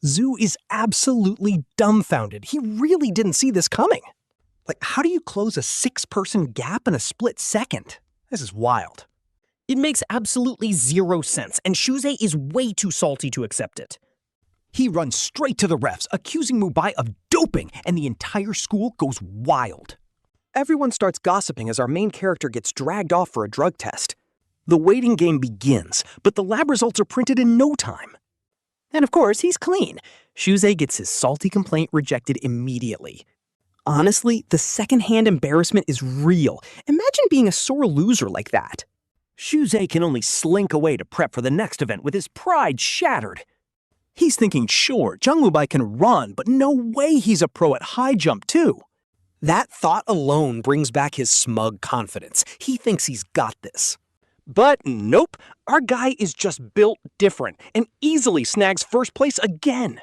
Zhu is absolutely dumbfounded. He really didn't see this coming. Like, how do you close a 6-person gap in a split second? This is wild. It makes absolutely zero sense, and Shuze is way too salty to accept it. He runs straight to the refs, accusing Mubai of doping, and the entire school goes wild. Everyone starts gossiping as our main character gets dragged off for a drug test. The waiting game begins, but the lab results are printed in no time. And of course, he's clean. Shuze gets his salty complaint rejected immediately. Honestly, the secondhand embarrassment is real. Imagine being a sore loser like that. Shuze can only slink away to prep for the next event with his pride shattered. He's thinking, sure, Zhang Mubai can run, but no way he's a pro at high jump too. That thought alone brings back his smug confidence. He thinks he's got this. But nope, our guy is just built different and easily snags first place again.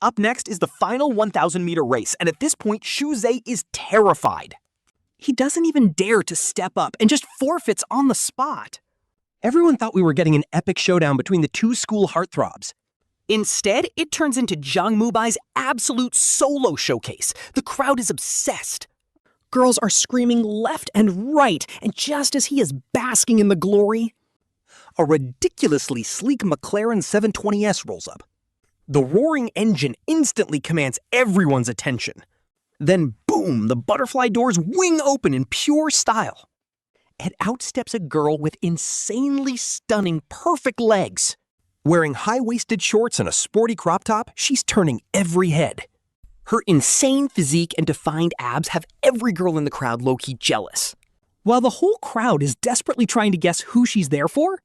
Up next is the final 1,000-meter race, and at this point, Shuze is terrified. He doesn't even dare to step up and just forfeits on the spot. Everyone thought we were getting an epic showdown between the two school heartthrobs. Instead, it turns into Zhang Mubai's absolute solo showcase. The crowd is obsessed. Girls are screaming left and right, and just as he is basking in the glory, a ridiculously sleek McLaren 720S rolls up. The roaring engine instantly commands everyone's attention. Then boom, the butterfly doors wing open in pure style. And out steps a girl with insanely stunning perfect legs. Wearing high-waisted shorts and a sporty crop top, she's turning every head. Her insane physique and defined abs have every girl in the crowd low-key jealous. While the whole crowd is desperately trying to guess who she's there for,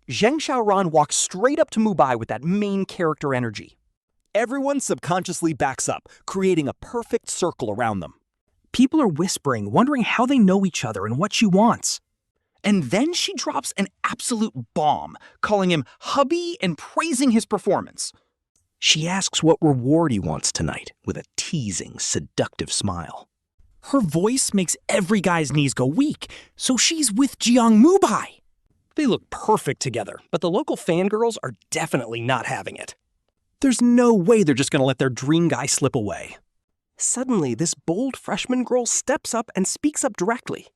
Jiang Xiaoran walks straight up to Mubai with that main character energy. Everyone subconsciously backs up, creating a perfect circle around them. People are whispering, wondering how they know each other and what she wants. And then she drops an absolute bomb, calling him hubby and praising his performance. She asks what reward he wants tonight with a teasing, seductive smile. Her voice makes every guy's knees go weak, so she's with Jiang Mubai. They look perfect together, but the local fangirls are definitely not having it. There's no way they're just going to let their dream guy slip away. Suddenly, this bold freshman girl steps up and speaks up directly.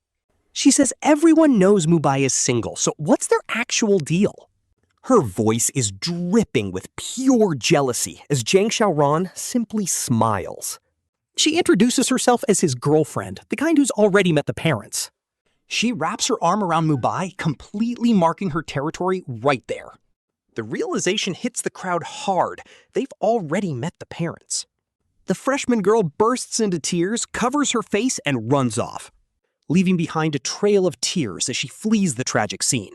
She says everyone knows Mubai is single, so what's their actual deal? Her voice is dripping with pure jealousy as Jiang Xiaoran simply smiles. She introduces herself as his girlfriend, the kind who's already met the parents. She wraps her arm around Mubai, completely marking her territory right there. The realization hits the crowd hard. They've already met the parents. The freshman girl bursts into tears, covers her face, and runs off, leaving behind a trail of tears as she flees the tragic scene.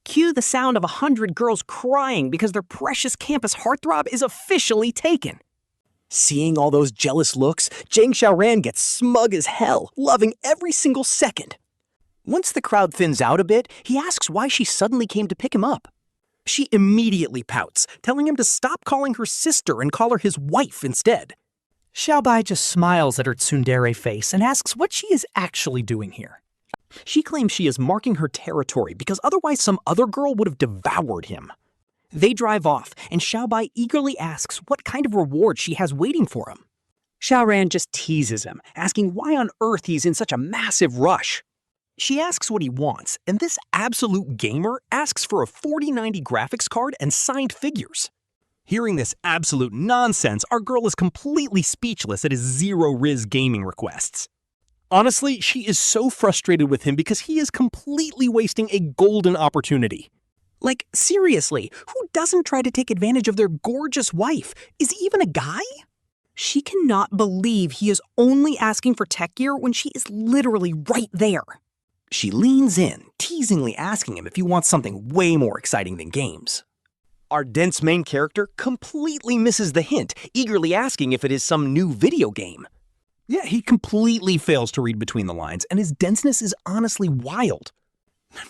Cue the sound of 100 girls crying because their precious campus heartthrob is officially taken. Seeing all those jealous looks, Jiang Xiaoran gets smug as hell, loving every single second. Once the crowd thins out a bit, he asks why she suddenly came to pick him up. She immediately pouts, telling him to stop calling her sister and call her his wife instead. Xiaobai just smiles at her tsundere face and asks what she is actually doing here. She claims she is marking her territory because otherwise some other girl would have devoured him. They drive off, and Xiaobai eagerly asks what kind of reward she has waiting for him. Xiaoran just teases him, asking why on earth he's in such a massive rush. She asks what he wants, and this absolute gamer asks for a 4090 graphics card and signed figures. Hearing this absolute nonsense, our girl is completely speechless at his zero-riz gaming requests. Honestly, she is so frustrated with him because he is completely wasting a golden opportunity. Like, seriously, who doesn't try to take advantage of their gorgeous wife? Is he even a guy? She cannot believe he is only asking for tech gear when she is literally right there. She leans in, teasingly asking him if he wants something way more exciting than games. Our dense main character completely misses the hint, eagerly asking if it is some new video game. Yeah, he completely fails to read between the lines, and his denseness is honestly wild.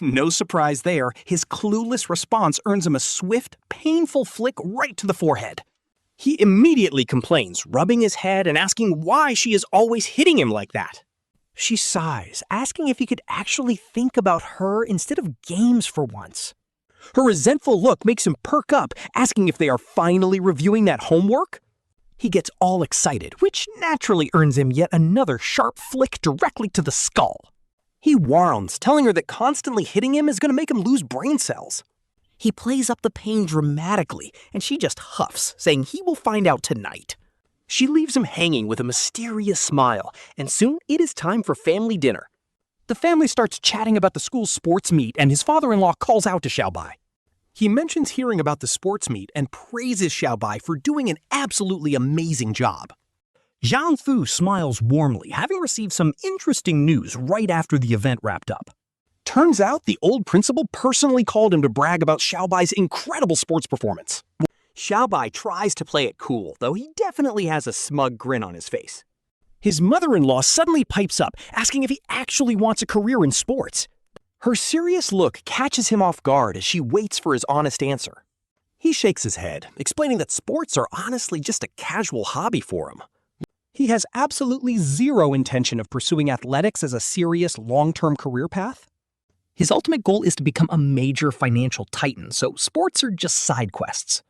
No surprise there, his clueless response earns him a swift, painful flick right to the forehead. He immediately complains, rubbing his head and asking why she is always hitting him like that. She sighs, asking if he could actually think about her instead of games for once. Her resentful look makes him perk up, asking if they are finally reviewing that homework. He gets all excited, which naturally earns him yet another sharp flick directly to the skull. He warns, telling her that constantly hitting him is going to make him lose brain cells. He plays up the pain dramatically, and she just huffs, saying he will find out tonight. She leaves him hanging with a mysterious smile, and soon it is time for family dinner. The family starts chatting about the school's sports meet, and his father-in-law calls out to Xiaobai. He mentions hearing about the sports meet and praises Xiaobai for doing an absolutely amazing job. Zhang Fu smiles warmly, having received some interesting news right after the event wrapped up. Turns out the old principal personally called him to brag about Xiaobai's incredible sports performance. Xiaobai tries to play it cool, though he definitely has a smug grin on his face. His mother-in-law suddenly pipes up, asking if he actually wants a career in sports. Her serious look catches him off guard as she waits for his honest answer. He shakes his head, explaining that sports are honestly just a casual hobby for him. He has absolutely zero intention of pursuing athletics as a serious long-term career path. His ultimate goal is to become a major financial titan, so sports are just side quests.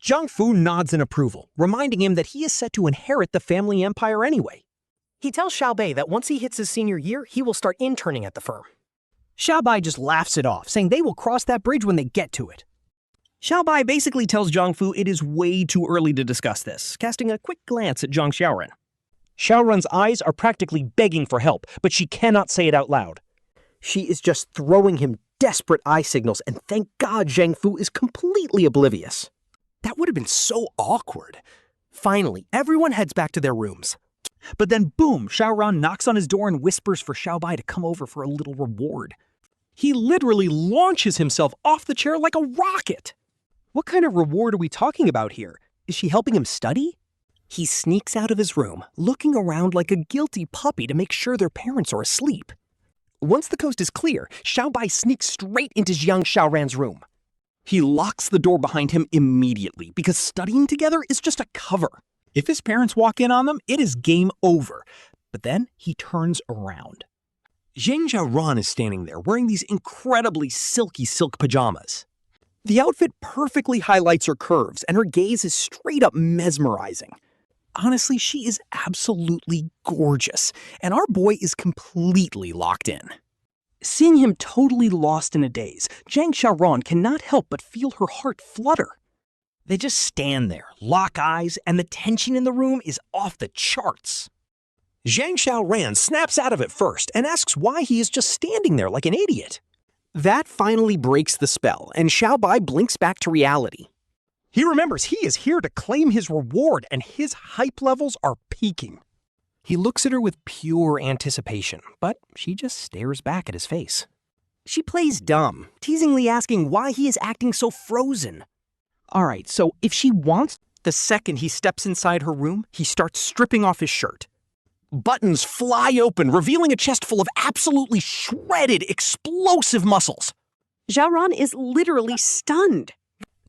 Zhang Fu nods in approval, reminding him that he is set to inherit the family empire anyway. He tells Xiaobai that once he hits his senior year, he will start interning at the firm. Xiaobai just laughs it off, saying they will cross that bridge when they get to it. Xiaobai basically tells Zhang Fu it is way too early to discuss this, casting a quick glance at Jiang Xiaoran. Xiaoran's eyes are practically begging for help, but she cannot say it out loud. She is just throwing him desperate eye signals, and thank God Zhang Fu is completely oblivious. That would have been so awkward. Finally, everyone heads back to their rooms. But then boom, Xiaoran knocks on his door and whispers for Xiaobai to come over for a little reward. He literally launches himself off the chair like a rocket. What kind of reward are we talking about here? Is she helping him study? He sneaks out of his room, looking around like a guilty puppy to make sure their parents are asleep. Once the coast is clear, Xiaobai sneaks straight into Jiang Xiaoran's room. He locks the door behind him immediately because studying together is just a cover. If his parents walk in on them, it is game over. But then he turns around. Jiang Xiaoran is standing there wearing these incredibly silky silk pajamas. The outfit perfectly highlights her curves and her gaze is straight up mesmerizing. Honestly, she is absolutely gorgeous, and our boy is completely locked in. Seeing him totally lost in a daze, Jiang Xiaoran cannot help but feel her heart flutter. They just stand there, lock eyes, and the tension in the room is off the charts. Jiang Xiaoran snaps out of it first and asks why he is just standing there like an idiot. That finally breaks the spell, and Xiaobai blinks back to reality. He remembers he is here to claim his reward, and his hype levels are peaking. He looks at her with pure anticipation, but she just stares back at his face. She plays dumb, teasingly asking why he is acting so frozen. Alright, so if she wants, the second he steps inside her room, he starts stripping off his shirt. Buttons fly open, revealing a chest full of absolutely shredded, explosive muscles. Xiaoran is literally stunned.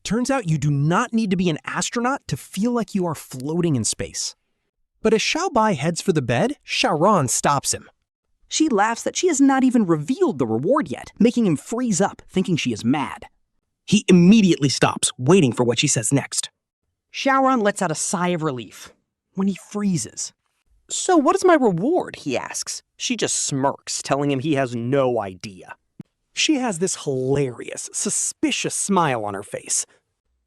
Turns out you do not need to be an astronaut to feel like you are floating in space. But as Xiaobai heads for the bed, Xiaoran stops him. She laughs that she has not even revealed the reward yet, making him freeze up, thinking she is mad. He immediately stops, waiting for what she says next. Xiaoran lets out a sigh of relief when he freezes. So what is my reward, he asks. She just smirks, telling him he has no idea. She has this hilarious, suspicious smile on her face.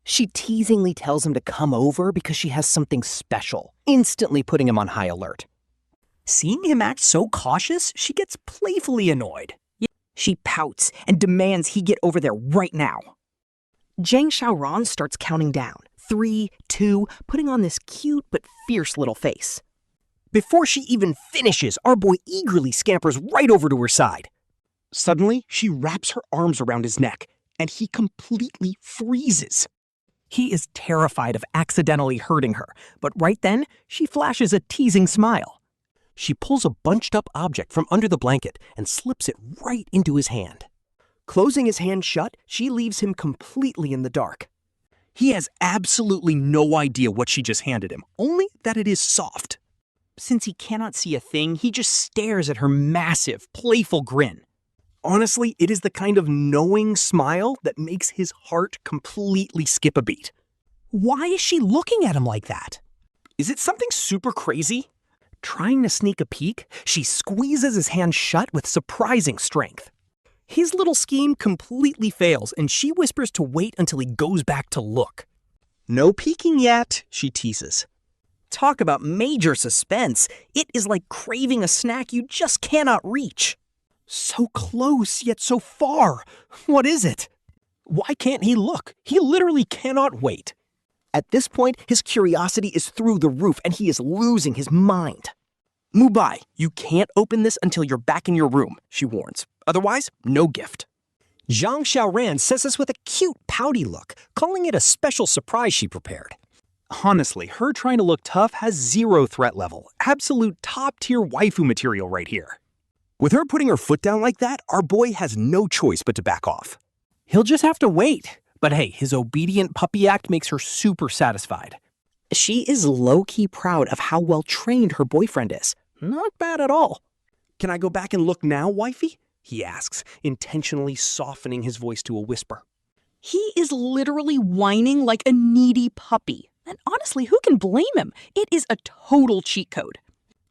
She teasingly tells him to come over because she has something special, instantly putting him on high alert. Seeing him act so cautious, she gets playfully annoyed. She pouts and demands he get over there right now. Jiang Xiaoran starts counting down, 3, 2, putting on this cute but fierce little face. Before she even finishes, our boy eagerly scampers right over to her side. Suddenly, she wraps her arms around his neck, and he completely freezes. He is terrified of accidentally hurting her, but right then, she flashes a teasing smile. She pulls a bunched-up object from under the blanket and slips it right into his hand. Closing his hand shut, she leaves him completely in the dark. He has absolutely no idea what she just handed him, only that it is soft. Since he cannot see a thing, he just stares at her massive, playful grin. Honestly, it is the kind of knowing smile that makes his heart completely skip a beat. Why is she looking at him like that? Is it something super crazy? Trying to sneak a peek, she squeezes his hand shut with surprising strength. His little scheme completely fails, and she whispers to wait until he goes back to look. No peeking yet, she teases. Talk about major suspense. It is like craving a snack you just cannot reach. So close, yet so far. What is it? Why can't he look? He literally cannot wait. At this point, his curiosity is through the roof and he is losing his mind. Mubai, you can't open this until you're back in your room, she warns. Otherwise, no gift. Jiang Xiaoran says this with a cute, pouty look, calling it a special surprise she prepared. Honestly, her trying to look tough has zero threat level. Absolute top-tier waifu material right here. With her putting her foot down like that, our boy has no choice but to back off. He'll just have to wait. But hey, his obedient puppy act makes her super satisfied. She is low-key proud of how well-trained her boyfriend is. Not bad at all. Can I go back and look now, wifey? He asks, intentionally softening his voice to a whisper. He is literally whining like a needy puppy. And honestly, who can blame him? It is a total cheat code.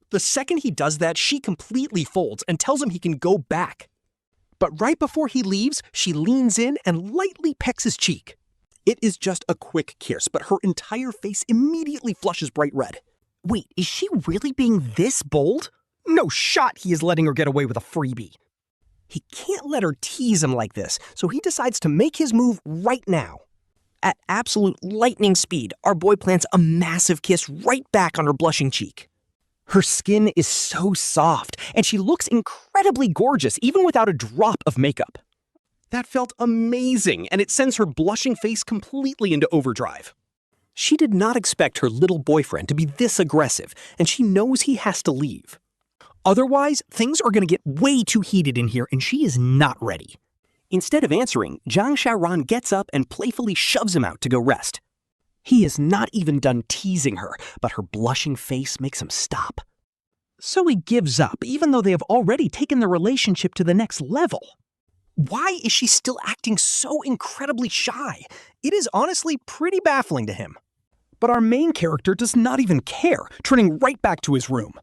The second he does that, she completely folds and tells him he can go back. But right before he leaves, she leans in and lightly pecks his cheek. It is just a quick kiss, but her entire face immediately flushes bright red. Wait, is she really being this bold? No shot he is letting her get away with a freebie. He can't let her tease him like this, so he decides to make his move right now. At absolute lightning speed, our boy plants a massive kiss right back on her blushing cheek. Her skin is so soft, and she looks incredibly gorgeous even without a drop of makeup. That felt amazing, and it sends her blushing face completely into overdrive. She did not expect her little boyfriend to be this aggressive, and she knows he has to leave. Otherwise, things are going to get way too heated in here, and she is not ready. Instead of answering, Jiang Xiaoran gets up and playfully shoves him out to go rest. He is not even done teasing her, but her blushing face makes him stop. So he gives up, even though they have already taken the relationship to the next level. Why is she still acting so incredibly shy? It is honestly pretty baffling to him. But our main character does not even care, turning right back to his room.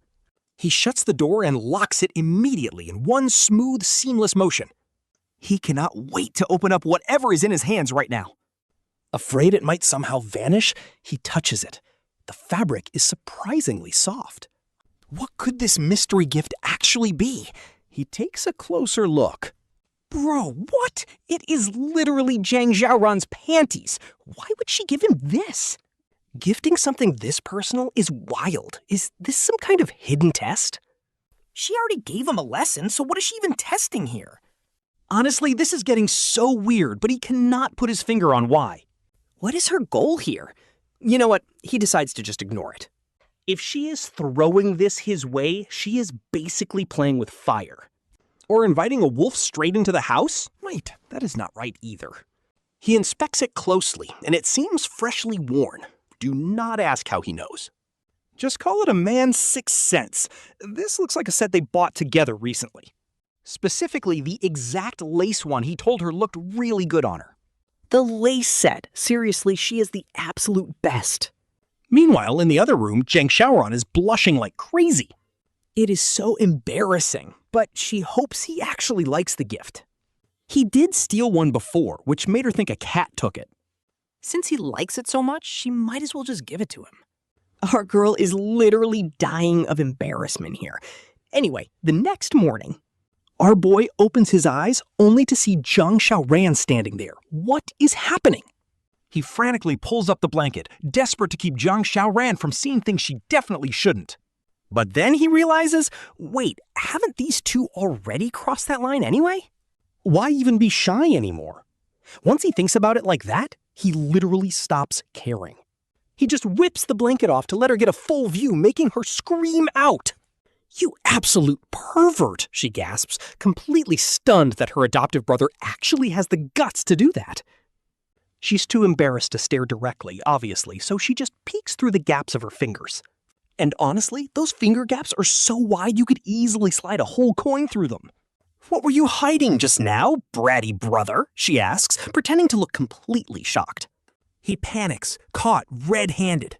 He shuts the door and locks it immediately in one smooth, seamless motion. He cannot wait to open up whatever is in his hands right now. Afraid it might somehow vanish, he touches it. The fabric is surprisingly soft. What could this mystery gift actually be? He takes a closer look. Bro, what? It is literally Jiang Xiaoran's panties. Why would she give him this? Gifting something this personal is wild. Is this some kind of hidden test? She already gave him a lesson, so what is she even testing here? Honestly, this is getting so weird, but he cannot put his finger on why. What is her goal here? You know what? He decides to just ignore it. If she is throwing this his way, she is basically playing with fire. Or inviting a wolf straight into the house? Wait, that is not right either. He inspects it closely, and it seems freshly worn. Do not ask how he knows. Just call it a man's sixth sense. This looks like a set they bought together recently. Specifically, the exact lace one he told her looked really good on her. The lace set. Seriously, she is the absolute best. Meanwhile, in the other room, Jiang Xiaoran is blushing like crazy. It is so embarrassing, but she hopes he actually likes the gift. He did steal one before, which made her think a cat took it. Since he likes it so much, she might as well just give it to him. Our girl is literally dying of embarrassment here. Anyway, the next morning, our boy opens his eyes only to see Jiang Xiaoran standing there. What is happening? He frantically pulls up the blanket, desperate to keep Jiang Xiaoran from seeing things she definitely shouldn't. But then he realizes, wait, haven't these two already crossed that line anyway? Why even be shy anymore? Once he thinks about it like that, he literally stops caring. He just whips the blanket off to let her get a full view, making her scream out. You absolute pervert, she gasps, completely stunned that her adoptive brother actually has the guts to do that. She's too embarrassed to stare directly, obviously, so she just peeks through the gaps of her fingers. And honestly, those finger gaps are so wide you could easily slide a whole coin through them. What were you hiding just now, bratty brother? She asks, pretending to look completely shocked. He panics, caught red-handed.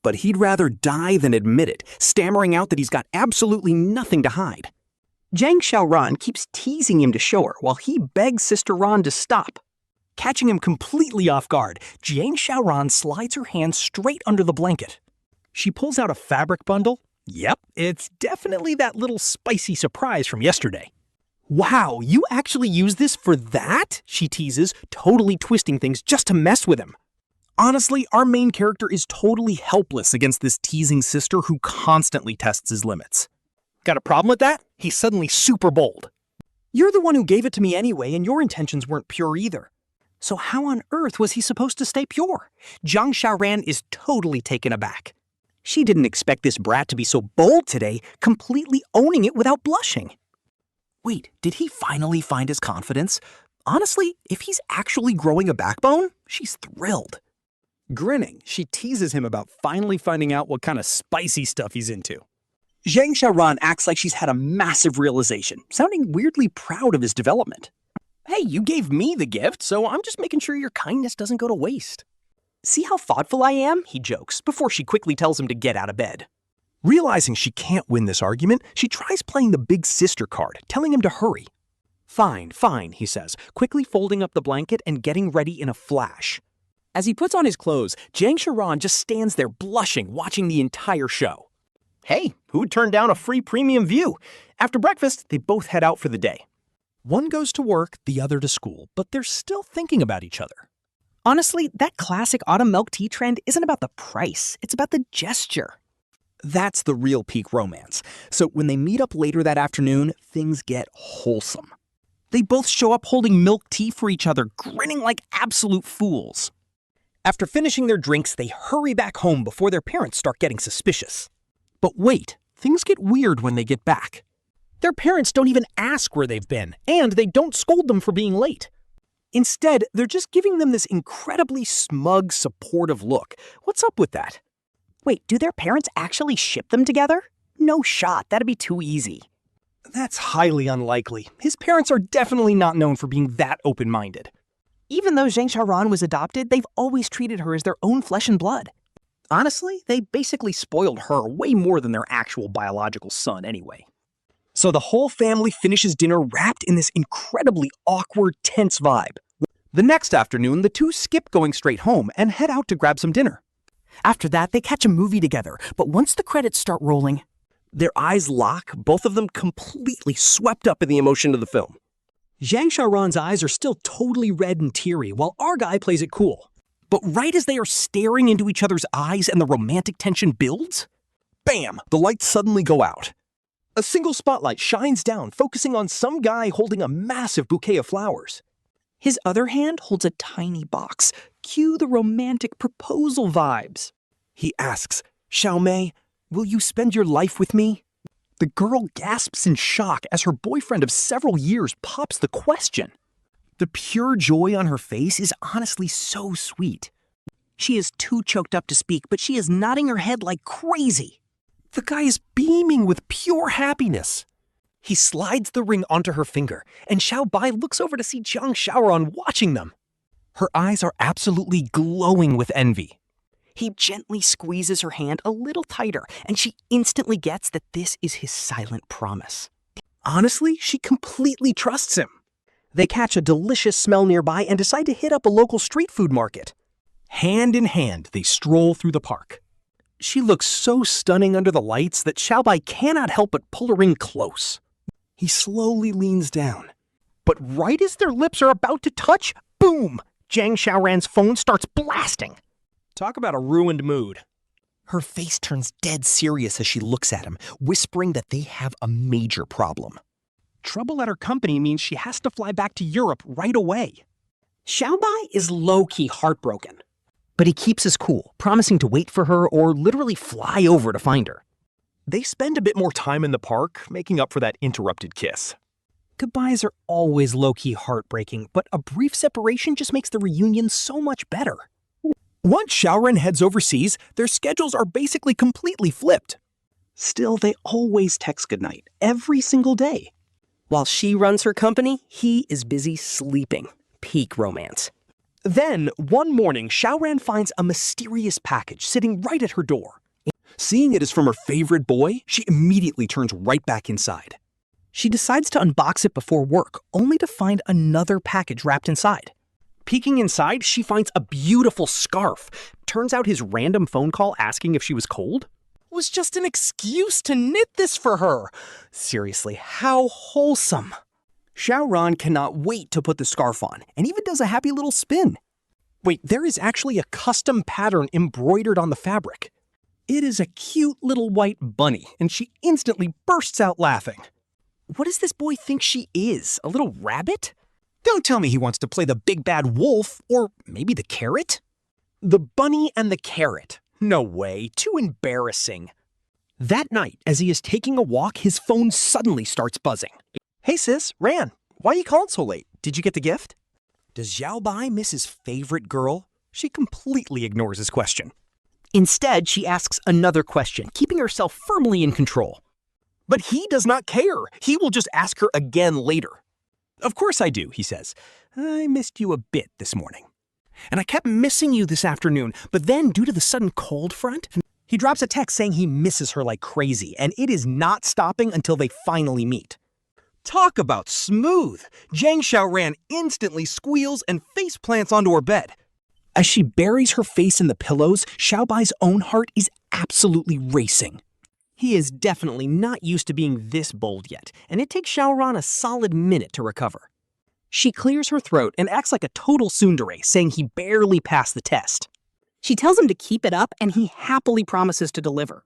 But he'd rather die than admit it, stammering out that he's got absolutely nothing to hide. Jiang Xiaoran keeps teasing him to show her while he begs Sister Ran to stop. Catching him completely off guard, Jiang Xiaoran slides her hand straight under the blanket. She pulls out a fabric bundle. Yep, it's definitely that little spicy surprise from yesterday. Wow, you actually use this for that? She teases, totally twisting things just to mess with him. Honestly, our main character is totally helpless against this teasing sister who constantly tests his limits. Got a problem with that? He's suddenly super bold. You're the one who gave it to me anyway, and your intentions weren't pure either. So how on earth was he supposed to stay pure? Jiang Xiaoran is totally taken aback. She didn't expect this brat to be so bold today, completely owning it without blushing. Wait, did he finally find his confidence? Honestly, if he's actually growing a backbone, she's thrilled. Grinning, she teases him about finally finding out what kind of spicy stuff he's into. Jiang Xiaoran acts like she's had a massive realization, sounding weirdly proud of his development. Hey, you gave me the gift, so I'm just making sure your kindness doesn't go to waste. See how thoughtful I am? He jokes, before she quickly tells him to get out of bed. Realizing she can't win this argument, she tries playing the big sister card, telling him to hurry. Fine, fine, he says, quickly folding up the blanket and getting ready in a flash. As he puts on his clothes, Jiang Xiaoran just stands there blushing, watching the entire show. Hey, who'd turn down a free premium view? After breakfast, they both head out for the day. One goes to work, the other to school, but they're still thinking about each other. Honestly, that classic autumn milk tea trend isn't about the price, it's about the gesture. That's the real peak romance. So when they meet up later that afternoon, things get wholesome. They both show up holding milk tea for each other, grinning like absolute fools. After finishing their drinks, they hurry back home before their parents start getting suspicious. But wait, things get weird when they get back. Their parents don't even ask where they've been, and they don't scold them for being late. Instead, they're just giving them this incredibly smug, supportive look. What's up with that? Wait, do their parents actually ship them together? No shot, that'd be too easy. That's highly unlikely. His parents are definitely not known for being that open-minded. Even though Jiang Xiaoran was adopted, they've always treated her as their own flesh and blood. Honestly, they basically spoiled her way more than their actual biological son anyway. So the whole family finishes dinner wrapped in this incredibly awkward, tense vibe. The next afternoon, the two skip going straight home and head out to grab some dinner. After that, they catch a movie together, but once the credits start rolling, their eyes lock, both of them completely swept up in the emotion of the film. Jiang Xiaoran's eyes are still totally red and teary, while our guy plays it cool. But right as they are staring into each other's eyes and the romantic tension builds, bam, the lights suddenly go out. A single spotlight shines down, focusing on some guy holding a massive bouquet of flowers. His other hand holds a tiny box. Cue the romantic proposal vibes. He asks, "Xiaomei, will you spend your life with me?" The girl gasps in shock as her boyfriend of several years pops the question. The pure joy on her face is honestly so sweet. She is too choked up to speak, but she is nodding her head like crazy. The guy is beaming with pure happiness. He slides the ring onto her finger, and Xiaobai looks over to see Jiang Xiaoran watching them. Her eyes are absolutely glowing with envy. He gently squeezes her hand a little tighter, and she instantly gets that this is his silent promise. Honestly, she completely trusts him. They catch a delicious smell nearby and decide to hit up a local street food market. Hand in hand, they stroll through the park. She looks so stunning under the lights that Xiaobai cannot help but pull her in close. He slowly leans down. But right as their lips are about to touch, boom! Jiang Xiaoran's phone starts blasting. Talk about a ruined mood. Her face turns dead serious as she looks at him, whispering that they have a major problem. Trouble at her company means she has to fly back to Europe right away. Xiaobai is low-key heartbroken. But he keeps his cool, promising to wait for her or literally fly over to find her. They spend a bit more time in the park, making up for that interrupted kiss. Goodbyes are always low-key heartbreaking, but a brief separation just makes the reunion so much better. Once Xiaoran heads overseas, their schedules are basically completely flipped. Still, they always text goodnight, every single day. While she runs her company, he is busy sleeping. Peak romance. Then, one morning, Xiaoran finds a mysterious package sitting right at her door. Seeing it is from her favorite boy, she immediately turns right back inside. She decides to unbox it before work, only to find another package wrapped inside. Peeking inside, she finds a beautiful scarf. Turns out his random phone call asking if she was cold was just an excuse to knit this for her. Seriously, how wholesome. Xiaoran cannot wait to put the scarf on, and even does a happy little spin. Wait, there is actually a custom pattern embroidered on the fabric. It is a cute little white bunny, and she instantly bursts out laughing. What does this boy think she is, a little rabbit? Don't tell me he wants to play the big bad wolf, or maybe the carrot? The bunny and the carrot. No way, too embarrassing. That night, as he is taking a walk, his phone suddenly starts buzzing. Hey sis, Ran, why are you calling so late? Did you get the gift? Does Xiaobai miss his favorite girl? She completely ignores his question. Instead, she asks another question, keeping herself firmly in control. But he does not care. He will just ask her again later. Of course I do, he says. I missed you a bit this morning. And I kept missing you this afternoon, but then due to the sudden cold front, he drops a text saying he misses her like crazy, and it is not stopping until they finally meet. Talk about smooth! Jiang Xiaoran instantly squeals and face plants onto her bed. As she buries her face in the pillows, Xiaobai's own heart is absolutely racing. He is definitely not used to being this bold yet, and it takes Xiaoran a solid minute to recover. She clears her throat and acts like a total tsundere, saying he barely passed the test. She tells him to keep it up, and he happily promises to deliver.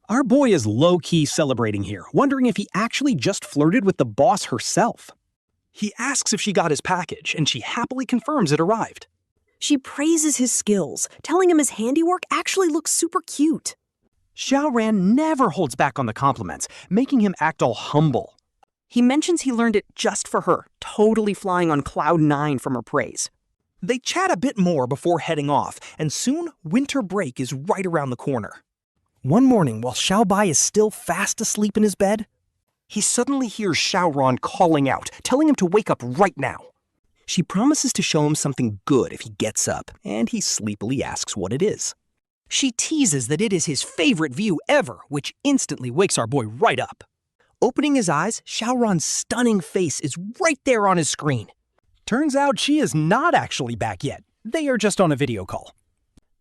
Our boy is low-key celebrating here, wondering if he actually just flirted with the boss herself. He asks if she got his package, and she happily confirms it arrived. She praises his skills, telling him his handiwork actually looks super cute. Xiaoran never holds back on the compliments, making him act all humble. He mentions he learned it just for her, totally flying on cloud 9 from her praise. They chat a bit more before heading off, and soon winter break is right around the corner. One morning, while Xiaobai is still fast asleep in his bed, he suddenly hears Xiaoran calling out, telling him to wake up right now. She promises to show him something good if he gets up, and he sleepily asks what it is. She teases that it is his favorite view ever, which instantly wakes our boy right up. Opening his eyes, Xiaoran's stunning face is right there on his screen. Turns out she is not actually back yet. They are just on a video call.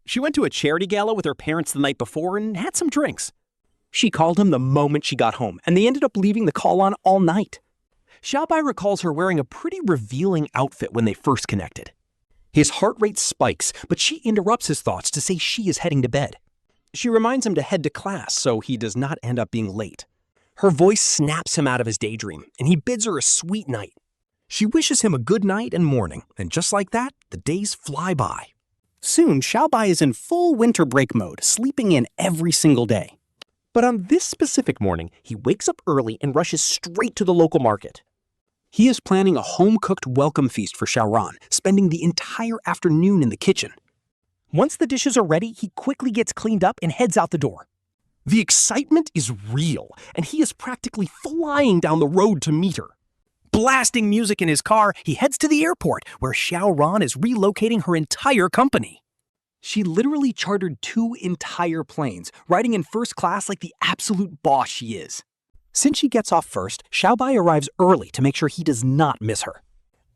She went to a charity gala with her parents the night before and had some drinks. She called him the moment she got home, and they ended up leaving the call on all night. Xiaobai recalls her wearing a pretty revealing outfit when they first connected. His heart rate spikes, but she interrupts his thoughts to say she is heading to bed. She reminds him to head to class so he does not end up being late. Her voice snaps him out of his daydream, and he bids her a sweet night. She wishes him a good night and morning, and just like that, the days fly by. Soon, Xiaobai is in full winter break mode, sleeping in every single day. But on this specific morning, he wakes up early and rushes straight to the local market. He is planning a home-cooked welcome feast for Xiaoran, spending the entire afternoon in the kitchen. Once the dishes are ready, he quickly gets cleaned up and heads out the door. The excitement is real, and he is practically flying down the road to meet her. Blasting music in his car, he heads to the airport, where Xiaoran is relocating her entire company. She literally chartered 2 entire planes, riding in first class like the absolute boss she is. Since she gets off first, Xiaobai arrives early to make sure he does not miss her.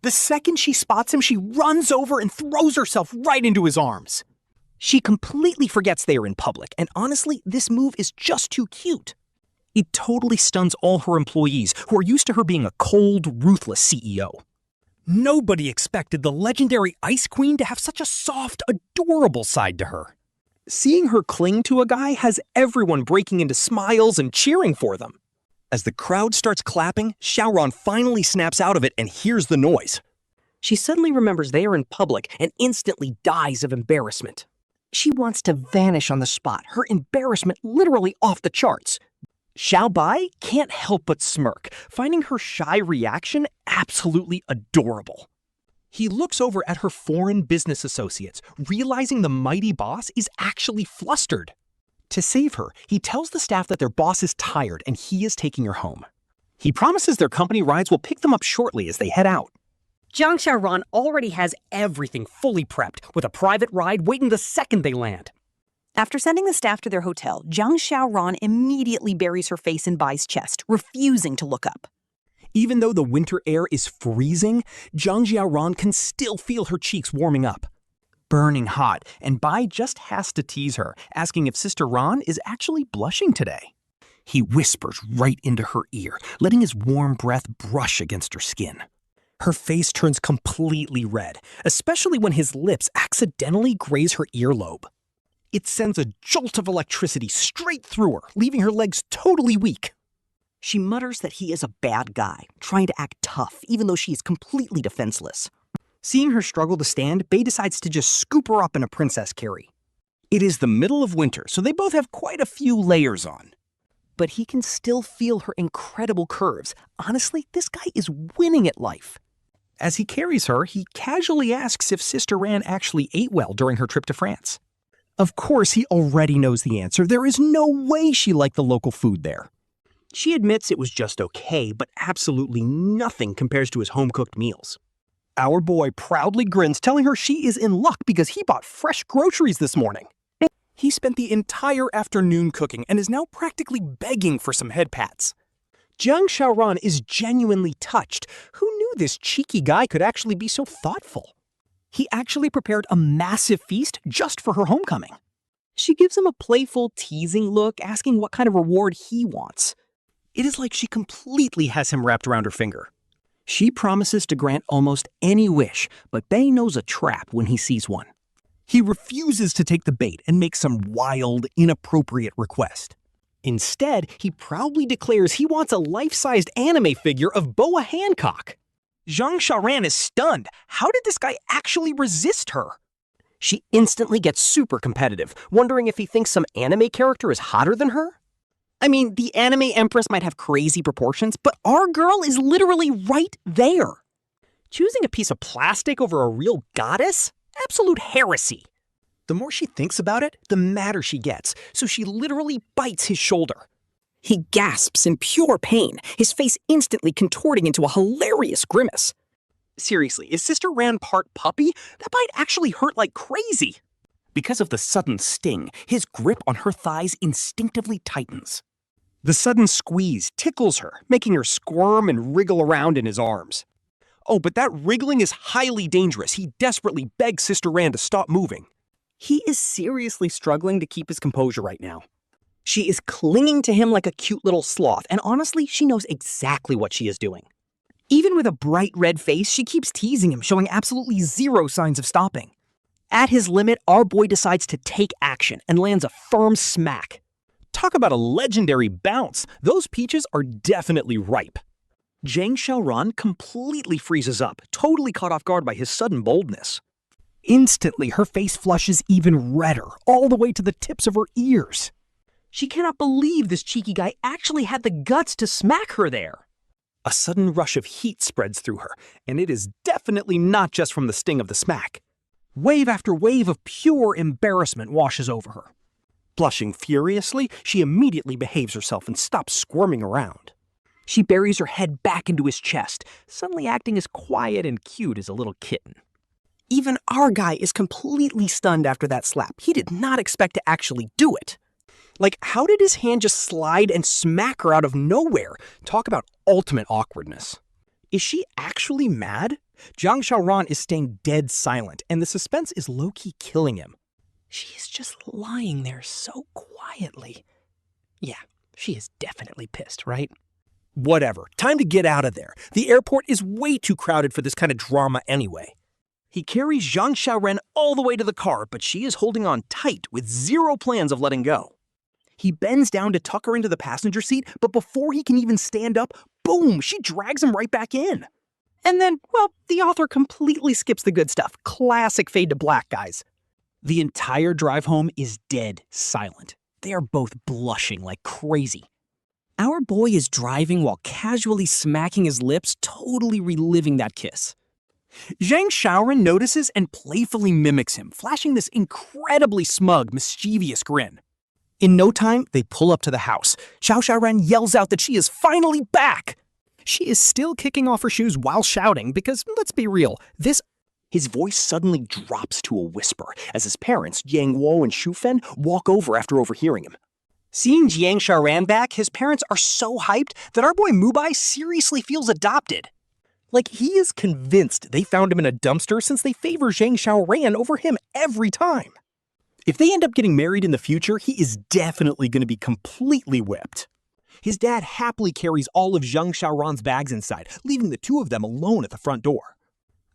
The second she spots him, she runs over and throws herself right into his arms. She completely forgets they are in public, and honestly, this move is just too cute. It totally stuns all her employees, who are used to her being a cold, ruthless CEO. Nobody expected the legendary Ice Queen to have such a soft, adorable side to her. Seeing her cling to a guy has everyone breaking into smiles and cheering for them. As the crowd starts clapping, Xiaoran finally snaps out of it and hears the noise. She suddenly remembers they are in public and instantly dies of embarrassment. She wants to vanish on the spot, her embarrassment literally off the charts. Xiaobai can't help but smirk, finding her shy reaction absolutely adorable. He looks over at her foreign business associates, realizing the mighty boss is actually flustered. To save her, he tells the staff that their boss is tired and he is taking her home. He promises their company rides will pick them up shortly as they head out. Jiang Xiaoran already has everything fully prepped, with a private ride waiting the second they land. After sending the staff to their hotel, Jiang Xiaoran immediately buries her face in Bai's chest, refusing to look up. Even though the winter air is freezing, Jiang Xiaoran can still feel her cheeks warming up. Burning hot, and Bai just has to tease her, asking if Sister Ran is actually blushing today. He whispers right into her ear, letting his warm breath brush against her skin. Her face turns completely red, especially when his lips accidentally graze her earlobe. It sends a jolt of electricity straight through her, leaving her legs totally weak. She mutters that he is a bad guy, trying to act tough even though she is completely defenseless. Seeing her struggle to stand, Bai decides to just scoop her up in a princess carry. It is the middle of winter, so they both have quite a few layers on. But he can still feel her incredible curves. Honestly, this guy is winning at life. As he carries her, he casually asks if Sister Ran actually ate well during her trip to France. Of course, he already knows the answer. There is no way she liked the local food there. She admits it was just okay, but absolutely nothing compares to his home-cooked meals. Our boy proudly grins, telling her she is in luck because he bought fresh groceries this morning. He spent the entire afternoon cooking and is now practically begging for some head pats. Jiang Xiaoran is genuinely touched. Who knew this cheeky guy could actually be so thoughtful? He actually prepared a massive feast just for her homecoming. She gives him a playful, teasing look, asking what kind of reward he wants. It is like she completely has him wrapped around her finger. She promises to grant almost any wish, but Bei knows a trap when he sees one. He refuses to take the bait and makes some wild, inappropriate request. Instead, he proudly declares he wants a life-sized anime figure of Boa Hancock. Jiang Xiaoran is stunned. How did this guy actually resist her? She instantly gets super competitive, wondering if he thinks some anime character is hotter than her. I mean, the anime empress might have crazy proportions, but our girl is literally right there. Choosing a piece of plastic over a real goddess? Absolute heresy. The more she thinks about it, the madder she gets, so she literally bites his shoulder. He gasps in pure pain, his face instantly contorting into a hilarious grimace. Seriously, is Sister Ran part puppy? That bite actually hurt like crazy. Because of the sudden sting, his grip on her thighs instinctively tightens. The sudden squeeze tickles her, making her squirm and wriggle around in his arms. Oh, but that wriggling is highly dangerous. He desperately begs Sister Ran to stop moving. He is seriously struggling to keep his composure right now. She is clinging to him like a cute little sloth, and honestly, she knows exactly what she is doing. Even with a bright red face, she keeps teasing him, showing absolutely zero signs of stopping. At his limit, our boy decides to take action and lands a firm smack. Talk about a legendary bounce. Those peaches are definitely ripe. Jiang Xiaoran completely freezes up, totally caught off guard by his sudden boldness. Instantly, her face flushes even redder, all the way to the tips of her ears. She cannot believe this cheeky guy actually had the guts to smack her there. A sudden rush of heat spreads through her, and it is definitely not just from the sting of the smack. Wave after wave of pure embarrassment washes over her. Blushing furiously, she immediately behaves herself and stops squirming around. She buries her head back into his chest, suddenly acting as quiet and cute as a little kitten. Even our guy is completely stunned after that slap. He did not expect to actually do it. Like, how did his hand just slide and smack her out of nowhere? Talk about ultimate awkwardness. Is she actually mad? Jiang Xiaoran is staying dead silent, and the suspense is low-key killing him. She is just lying there so quietly. Yeah, she is definitely pissed, right? Whatever, time to get out of there. The airport is way too crowded for this kind of drama anyway. He carries Jiang Xiaoran all the way to the car, but she is holding on tight with zero plans of letting go. He bends down to tuck her into the passenger seat, but before he can even stand up, boom, she drags him right back in. And then, well, the author completely skips the good stuff. Classic fade to black, guys. The entire drive home is dead silent. They are both blushing like crazy. Our boy is driving while casually smacking his lips, totally reliving that kiss. Jiang Xiaoran notices and playfully mimics him, flashing this incredibly smug, mischievous grin. In no time, they pull up to the house. Xiao Xiaoran yells out that she is finally back. She is still kicking off her shoes while shouting because, let's be real, His voice suddenly drops to a whisper as his parents, Yang Wo and Shu Fen, walk over after overhearing him. Seeing Jiang Xiaoran back, his parents are so hyped that our boy Mubai seriously feels adopted. Like, he is convinced they found him in a dumpster since they favor Jiang Xiaoran over him every time. If they end up getting married in the future, he is definitely going to be completely whipped. His dad happily carries all of Jiang Xiaoran's bags inside, leaving the two of them alone at the front door.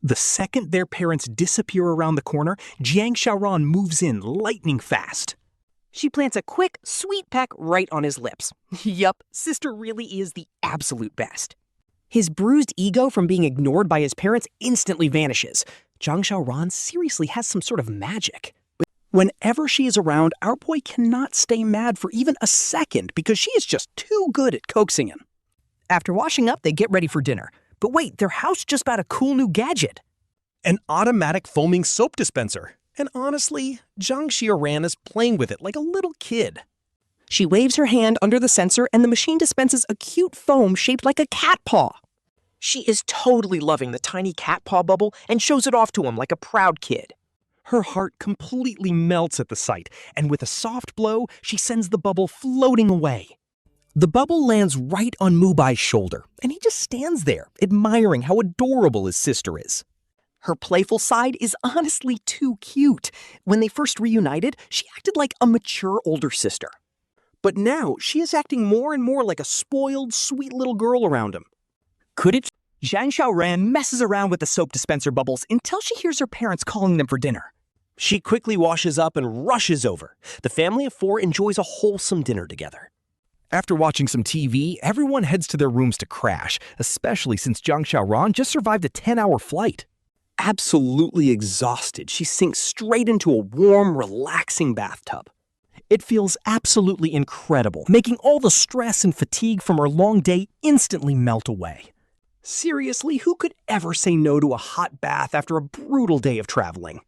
The second their parents disappear around the corner, Jiang Xiaoran moves in lightning fast. She plants a quick, sweet peck right on his lips. Yup, sister really is the absolute best. His bruised ego from being ignored by his parents instantly vanishes. Jiang Xiaoran seriously has some sort of magic. Whenever she is around, our boy cannot stay mad for even a second because she is just too good at coaxing him. After washing up, they get ready for dinner. But wait, their house just bought a cool new gadget. An automatic foaming soap dispenser. And honestly, Jiang Xiaoran is playing with it like a little kid. She waves her hand under the sensor and the machine dispenses a cute foam shaped like a cat paw. She is totally loving the tiny cat paw bubble and shows it off to him like a proud kid. Her heart completely melts at the sight, and with a soft blow, she sends the bubble floating away. The bubble lands right on Mubai's shoulder, and he just stands there, admiring how adorable his sister is. Her playful side is honestly too cute. When they first reunited, she acted like a mature older sister. But now, she is acting more and more like a spoiled, sweet little girl around him. Could it? Jiang Xiaoran messes around with the soap dispenser bubbles until she hears her parents calling them for dinner. She quickly washes up and rushes over. The family of four enjoys a wholesome dinner together. After watching some TV, everyone heads to their rooms to crash, especially since Jiang Xiaoran just survived a 10-hour flight. Absolutely exhausted, she sinks straight into a warm, relaxing bathtub. It feels absolutely incredible, making all the stress and fatigue from her long day instantly melt away. Seriously, who could ever say no to a hot bath after a brutal day of traveling?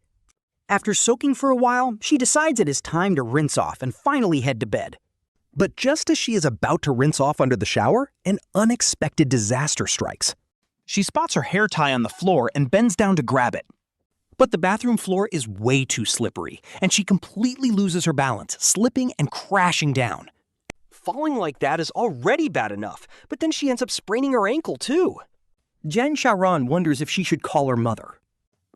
After soaking for a while, she decides it is time to rinse off and finally head to bed. But just as she is about to rinse off under the shower, an unexpected disaster strikes. She spots her hair tie on the floor and bends down to grab it. But the bathroom floor is way too slippery, and she completely loses her balance, slipping and crashing down. Falling like that is already bad enough, but then she ends up spraining her ankle too. Jiang Xiaoran wonders if she should call her mother.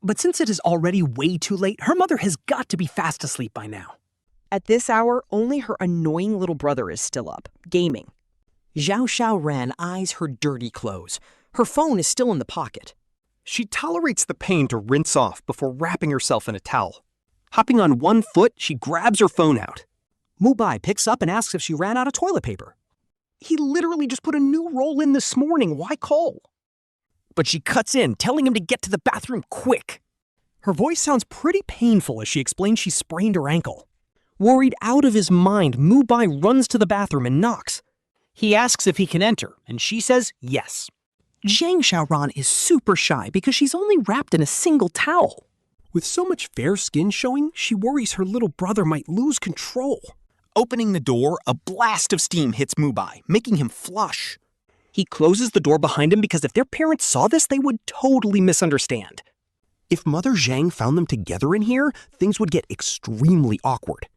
But since it is already way too late, her mother has got to be fast asleep by now. At this hour, only her annoying little brother is still up, gaming. Jiang Xiaoran eyes her dirty clothes. Her phone is still in the pocket. She tolerates the pain to rinse off before wrapping herself in a towel. Hopping on one foot, she grabs her phone out. Mubai picks up and asks if she ran out of toilet paper. He literally just put a new roll in this morning, why call? But she cuts in, telling him to get to the bathroom quick. Her voice sounds pretty painful as she explains she sprained her ankle. Worried out of his mind, Mubai runs to the bathroom and knocks. He asks if he can enter, and she says yes. Jiang Xiaoran is super shy because she's only wrapped in a single towel. With so much fair skin showing, she worries her little brother might lose control. Opening the door, a blast of steam hits Mubai, making him flush. He closes the door behind him because if their parents saw this, they would totally misunderstand. If Mother Zhang found them together in here, things would get extremely awkward.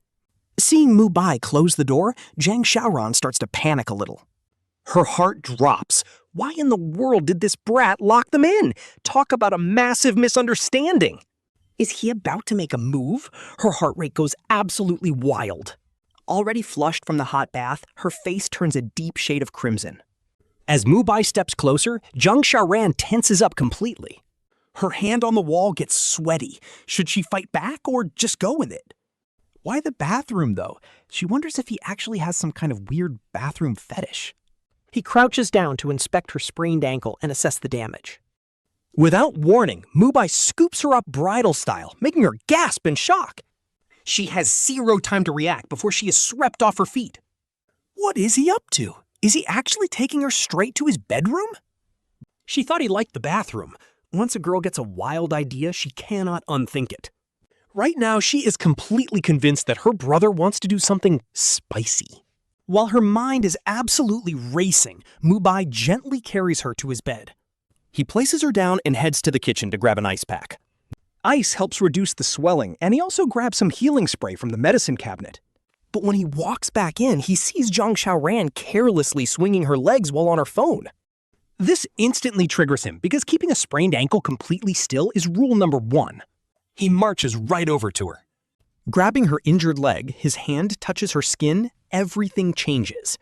Seeing Mubai close the door, Jiang Xiaoran starts to panic a little. Her heart drops. Why in the world did this brat lock them in? Talk about a massive misunderstanding. Is he about to make a move? Her heart rate goes absolutely wild. Already flushed from the hot bath, her face turns a deep shade of crimson. As Mubai steps closer, Jiang Xiaoran tenses up completely. Her hand on the wall gets sweaty. Should she fight back or just go with it? Why the bathroom, though? She wonders if he actually has some kind of weird bathroom fetish. He crouches down to inspect her sprained ankle and assess the damage. Without warning, Mubai scoops her up bridal style, making her gasp in shock. She has zero time to react before she is swept off her feet. What is he up to? Is he actually taking her straight to his bedroom? She thought he liked the bathroom. Once a girl gets a wild idea, she cannot unthink it. Right now, she is completely convinced that her brother wants to do something spicy. While her mind is absolutely racing, Mubai gently carries her to his bed. He places her down and heads to the kitchen to grab an ice pack. Ice helps reduce the swelling, and he also grabs some healing spray from the medicine cabinet. But when he walks back in, he sees Jiang Xiaoran carelessly swinging her legs while on her phone. This instantly triggers him because keeping a sprained ankle completely still is rule number 1. He marches right over to her. Grabbing her injured leg, his hand touches her skin, everything changes.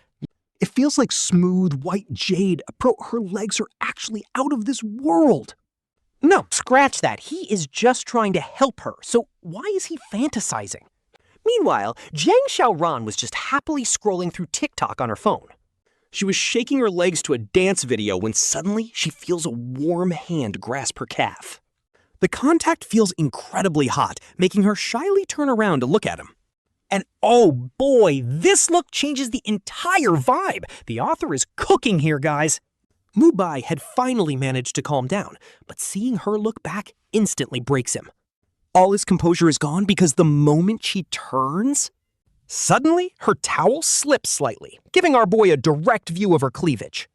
It feels like smooth, white jade. Her legs are actually out of this world. No, scratch that. He is just trying to help her, so why is he fantasizing? Meanwhile, Jiang Xiaoran was just happily scrolling through TikTok on her phone. She was shaking her legs to a dance video when suddenly she feels a warm hand grasp her calf. The contact feels incredibly hot, making her shyly turn around to look at him. And oh boy, this look changes the entire vibe. The author is cooking here, guys. Mubai had finally managed to calm down, but seeing her look back instantly breaks him. All his composure is gone because the moment she turns, suddenly her towel slips slightly, giving our boy a direct view of her cleavage.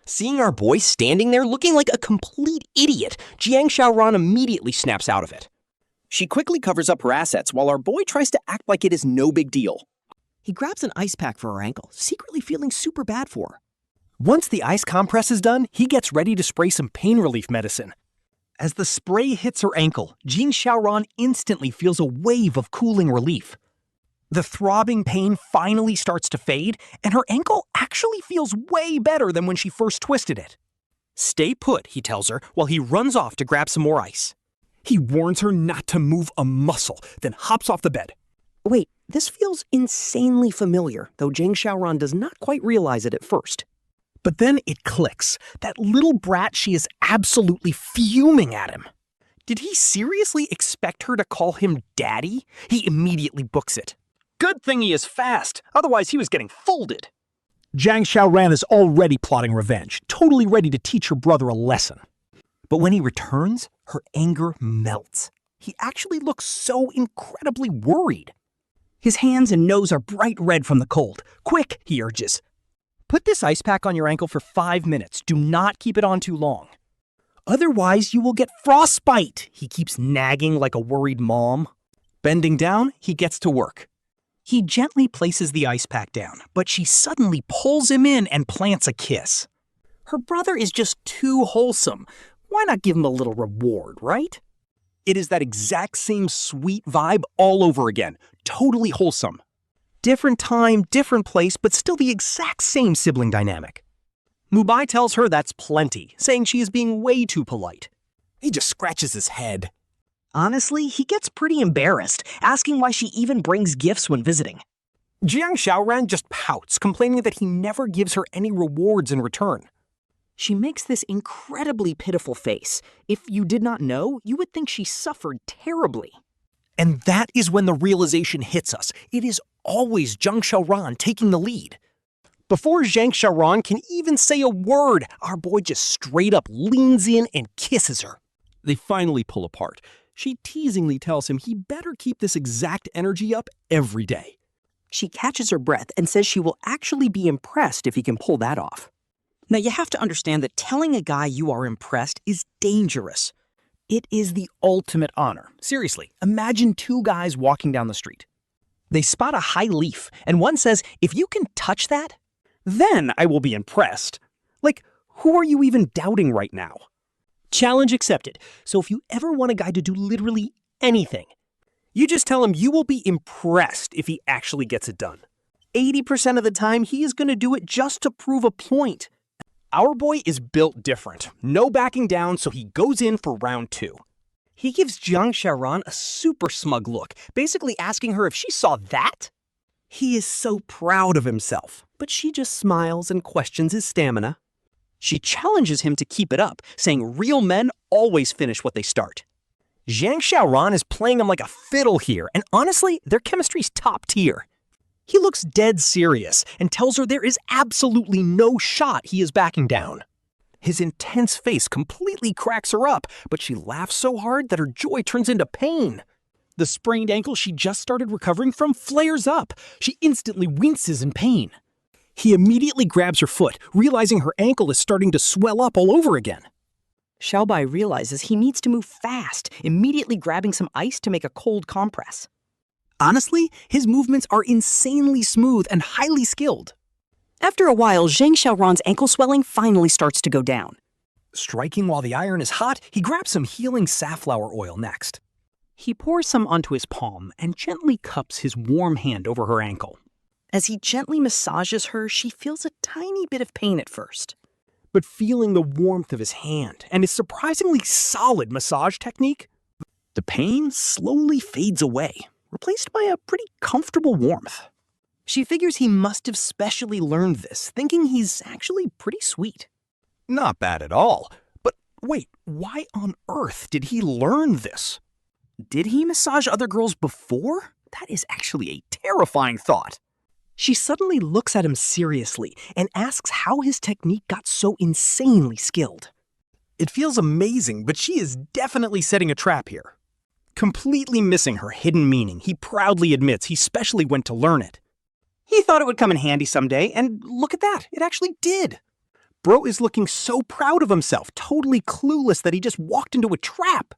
Seeing our boy standing there looking like a complete idiot, Jiang Xiaoran immediately snaps out of it. She quickly covers up her assets while our boy tries to act like it is no big deal. He grabs an ice pack for her ankle, secretly feeling super bad for her. Once the ice compress is done, he gets ready to spray some pain relief medicine. As the spray hits her ankle, Jiang Xiaoran instantly feels a wave of cooling relief. The throbbing pain finally starts to fade, and her ankle actually feels way better than when she first twisted it. Stay put, he tells her, while he runs off to grab some more ice. He warns her not to move a muscle, then hops off the bed. Wait, this feels insanely familiar, though Jiang Xiaoran does not quite realize it at first. But then it clicks. That little brat, she is absolutely fuming at him. Did he seriously expect her to call him daddy? He immediately books it. Good thing he is fast, otherwise he was getting folded. Jiang Xiaoran is already plotting revenge, totally ready to teach her brother a lesson. But when he returns, her anger melts. He actually looks so incredibly worried. His hands and nose are bright red from the cold. Quick, he urges. Put this ice pack on your ankle for 5 minutes. Do not keep it on too long. Otherwise, you will get frostbite, he keeps nagging like a worried mom. Bending down, he gets to work. He gently places the ice pack down, but she suddenly pulls him in and plants a kiss. Her brother is just too wholesome. Why not give him a little reward, right? It is that exact same sweet vibe all over again. Totally wholesome. Different time, different place, but still the exact same sibling dynamic. Mubai tells her that's plenty, saying she is being way too polite. He just scratches his head. Honestly, he gets pretty embarrassed, asking why she even brings gifts when visiting. Jiang Xiaoran just pouts, complaining that he never gives her any rewards in return. She makes this incredibly pitiful face. If you did not know, you would think she suffered terribly. And that is when the realization hits us. It is always Jiang Xiaoran taking the lead. Before Jiang Xiaoran can even say a word, our boy just straight up leans in and kisses her. They finally pull apart. She teasingly tells him he better keep this exact energy up every day. She catches her breath and says she will actually be impressed if he can pull that off. Now, you have to understand that telling a guy you are impressed is dangerous. It is the ultimate honor. Seriously, imagine 2 guys walking down the street. They spot a high leaf, and one says, if you can touch that, then I will be impressed. Like, who are you even doubting right now? Challenge accepted. So if you ever want a guy to do literally anything, you just tell him you will be impressed if he actually gets it done. 80% of the time, he is going to do it just to prove a point. Our boy is built different. No backing down, so he goes in for round 2. He gives Jiang Xiaoran a super smug look, basically asking her if she saw that. He is so proud of himself, but she just smiles and questions his stamina. She challenges him to keep it up, saying real men always finish what they start. Jiang Xiaoran is playing him like a fiddle here, and honestly, their chemistry's top tier. He looks dead serious and tells her there is absolutely no shot he is backing down. His intense face completely cracks her up, but she laughs so hard that her joy turns into pain. The sprained ankle she just started recovering from flares up. She instantly winces in pain. He immediately grabs her foot, realizing her ankle is starting to swell up all over again. Xiaobai realizes he needs to move fast, immediately grabbing some ice to make a cold compress. Honestly, his movements are insanely smooth and highly skilled. After a while, Jiang Xiaoran's ankle swelling finally starts to go down. Striking while the iron is hot, he grabs some healing safflower oil next. He pours some onto his palm and gently cups his warm hand over her ankle. As he gently massages her, she feels a tiny bit of pain at first. But feeling the warmth of his hand and his surprisingly solid massage technique, the pain slowly fades away, replaced by a pretty comfortable warmth. She figures he must have specially learned this, thinking he's actually pretty sweet. Not bad at all. But wait, why on earth did he learn this? Did he massage other girls before? That is actually a terrifying thought. She suddenly looks at him seriously and asks how his technique got so insanely skilled. It feels amazing, but she is definitely setting a trap here. Completely missing her hidden meaning, he proudly admits he specially went to learn it. He thought it would come in handy someday, and look at that, it actually did. Bro is looking so proud of himself, totally clueless that he just walked into a trap.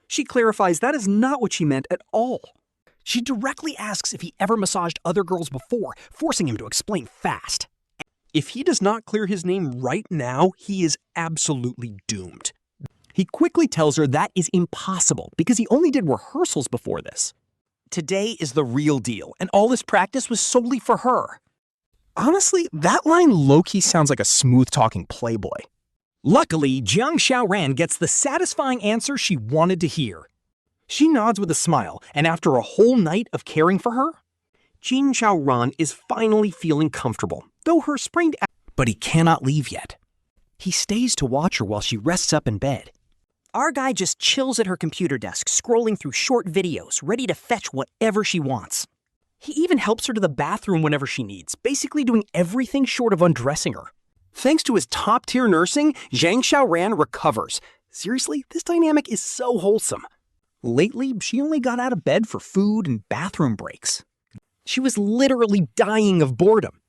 She clarifies that is not what she meant at all. She directly asks if he ever massaged other girls before, forcing him to explain fast. If he does not clear his name right now, he is absolutely doomed. He quickly tells her that is impossible because he only did rehearsals before this. Today is the real deal, and all this practice was solely for her. Honestly, that line low-key sounds like a smooth-talking playboy. Luckily, Jiang Xiaoran gets the satisfying answer she wanted to hear. She nods with a smile, and after a whole night of caring for her, Jiang Xiaoran is finally feeling comfortable, though her sprained but he cannot leave yet. He stays to watch her while she rests up in bed. Our guy just chills at her computer desk, scrolling through short videos, ready to fetch whatever she wants. He even helps her to the bathroom whenever she needs, basically doing everything short of undressing her. Thanks to his top-tier nursing, Jiang Xiaoran recovers. Seriously, this dynamic is so wholesome. Lately, she only got out of bed for food and bathroom breaks. She was literally dying of boredom.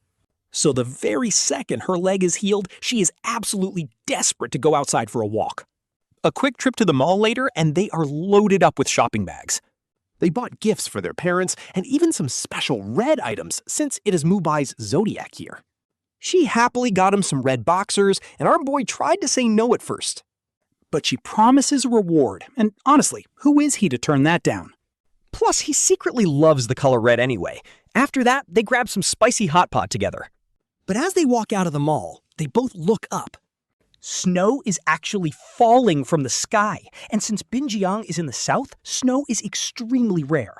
So the very second her leg is healed, she is absolutely desperate to go outside for a walk. A quick trip to the mall later, and they are loaded up with shopping bags. They bought gifts for their parents and even some special red items since it is Mubai's zodiac year. She happily got him some red boxers, and our boy tried to say no at first. But she promises a reward, and honestly, who is he to turn that down? Plus, he secretly loves the color red anyway. After that, they grab some spicy hot pot together. But as they walk out of the mall, they both look up. Snow is actually falling from the sky, and since Binjiang is in the south, snow is extremely rare.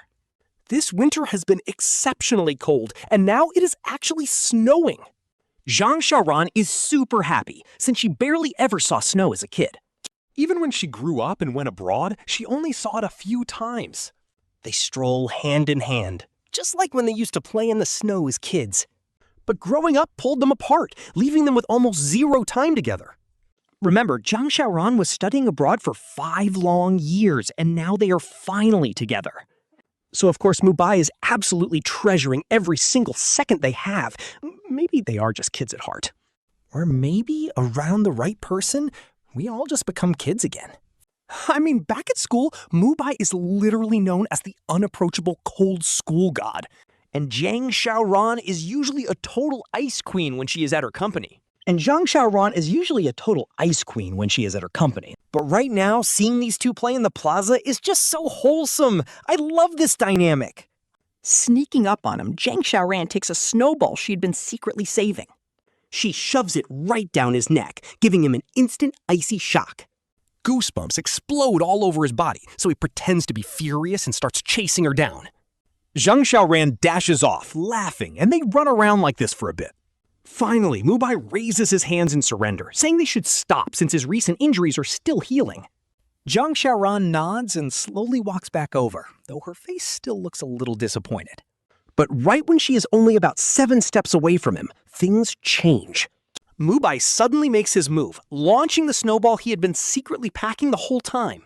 This winter has been exceptionally cold, and now it is actually snowing. Jiang Xiaoran is super happy, since she barely ever saw snow as a kid. Even when she grew up and went abroad, she only saw it a few times. They stroll hand in hand, just like when they used to play in the snow as kids. But growing up pulled them apart, leaving them with almost zero time together. Remember, Jiang Xiaoran was studying abroad for 5 long years, and now they are finally together. So of course, Mubai is absolutely treasuring every single second they have. Maybe they are just kids at heart. Or maybe, around the right person, we all just become kids again. I mean, back at school, Mubai is literally known as the unapproachable cold school god. And Jiang Xiaoran is usually a total ice queen when she is at her company. But right now, seeing these two play in the plaza is just so wholesome. I love this dynamic. Sneaking up on him, Jiang Xiaoran takes a snowball she'd been secretly saving. She shoves it right down his neck, giving him an instant icy shock. Goosebumps explode all over his body, so he pretends to be furious and starts chasing her down. Jiang Xiaoran dashes off, laughing, and they run around like this for a bit. Finally, Mubai raises his hands in surrender, saying they should stop since his recent injuries are still healing. Jiang Xiaoran nods and slowly walks back over, though her face still looks a little disappointed. But right when she is only about 7 steps away from him, things change. Mubai suddenly makes his move, launching the snowball he had been secretly packing the whole time.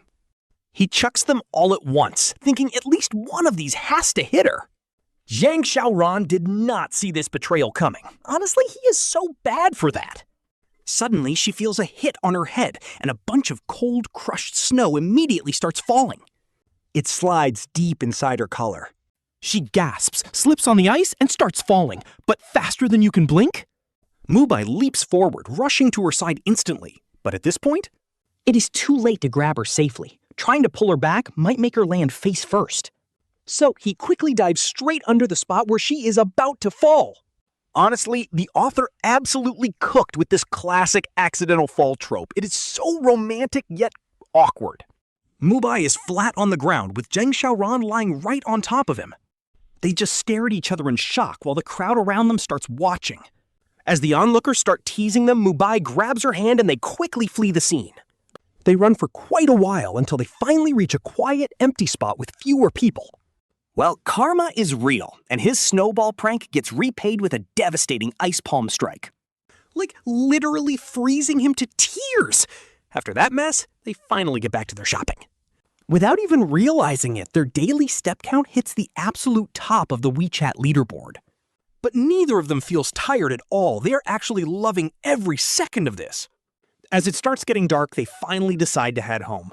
He chucks them all at once, thinking at least one of these has to hit her. Jiang Xiaoran did not see this betrayal coming. Honestly, he is so bad for that. Suddenly, she feels a hit on her head, and a bunch of cold, crushed snow immediately starts falling. It slides deep inside her collar. She gasps, slips on the ice, and starts falling, but faster than you can blink. Mubai leaps forward, rushing to her side instantly. But at this point, It is too late to grab her safely. Trying to pull her back might make her land face first. so he quickly dives straight under the spot where she is about to fall. Honestly, the author absolutely cooked with this classic accidental fall trope. It is so romantic yet awkward. Mubai is flat on the ground with Jiang Xiaoran lying right on top of him. They just stare at each other in shock while the crowd around them starts watching. As the onlookers start teasing them, Mubai grabs her hand and they quickly flee the scene. They run for quite a while until they finally reach a quiet, empty spot with fewer people. Well, karma is real, and his snowball prank gets repaid with a devastating ice palm strike. Like literally freezing him to tears. After that mess, they finally get back to their shopping. Without even realizing it, their daily step count hits the absolute top of the WeChat leaderboard. But neither of them feels tired at all. They are actually loving every second of this. As it starts getting dark, they finally decide to head home.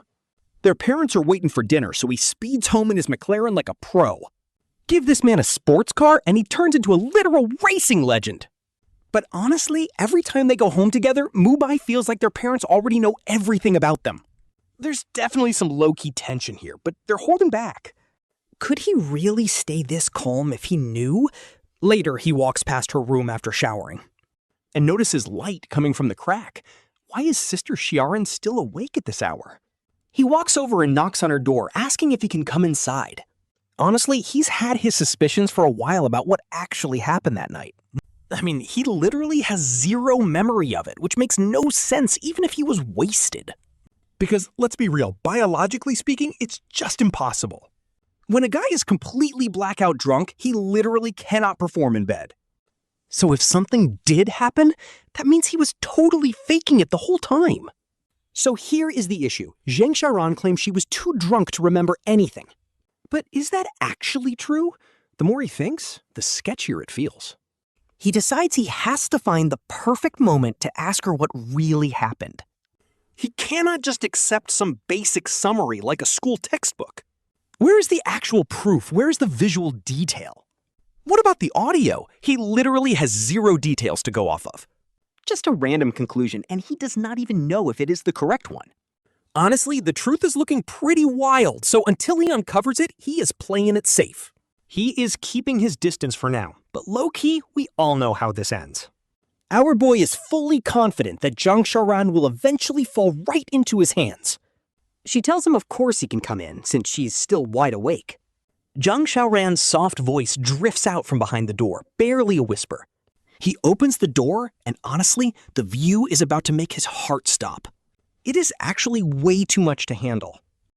Their parents are waiting for dinner, so he speeds home in his McLaren like a pro. Give this man a sports car, and he turns into a literal racing legend. But honestly, every time they go home together, Mubai feels like their parents already know everything about them. There's definitely some low-key tension here, but they're holding back. Could he really stay this calm if he knew? Later, he walks past her room after showering. And notices light coming from the crack. Why is Sister Xiaoran still awake at this hour? He walks over and knocks on her door, asking if he can come inside. Honestly, he's had his suspicions for a while about what actually happened that night. I mean, he literally has zero memory of it, which makes no sense even if he was wasted. Because, let's be real, biologically speaking, it's just impossible. When a guy is completely blackout drunk, he literally cannot perform in bed. So if something did happen, that means he was totally faking it the whole time. So here is the issue. Jiang Xiaoran claims she was too drunk to remember anything. But is that actually true? The more he thinks, the sketchier it feels. He decides he has to find the perfect moment to ask her what really happened. He cannot just accept some basic summary like a school textbook. Where is the actual proof? Where is the visual detail? What about the audio? He literally has zero details to go off of. Just a random conclusion, and he does not even know if it is the correct one. Honestly, the truth is looking pretty wild, so until he uncovers it, he is playing it safe. He is keeping his distance for now, but low-key, we all know how this ends. Our boy is fully confident that Jiang Xiaoran will eventually fall right into his hands. She tells him of course he can come in, since she's still wide awake. Jiang Xiaoran's soft voice drifts out from behind the door, barely a whisper. He opens the door, and honestly, the view is about to make his heart stop. It is actually way too much to handle.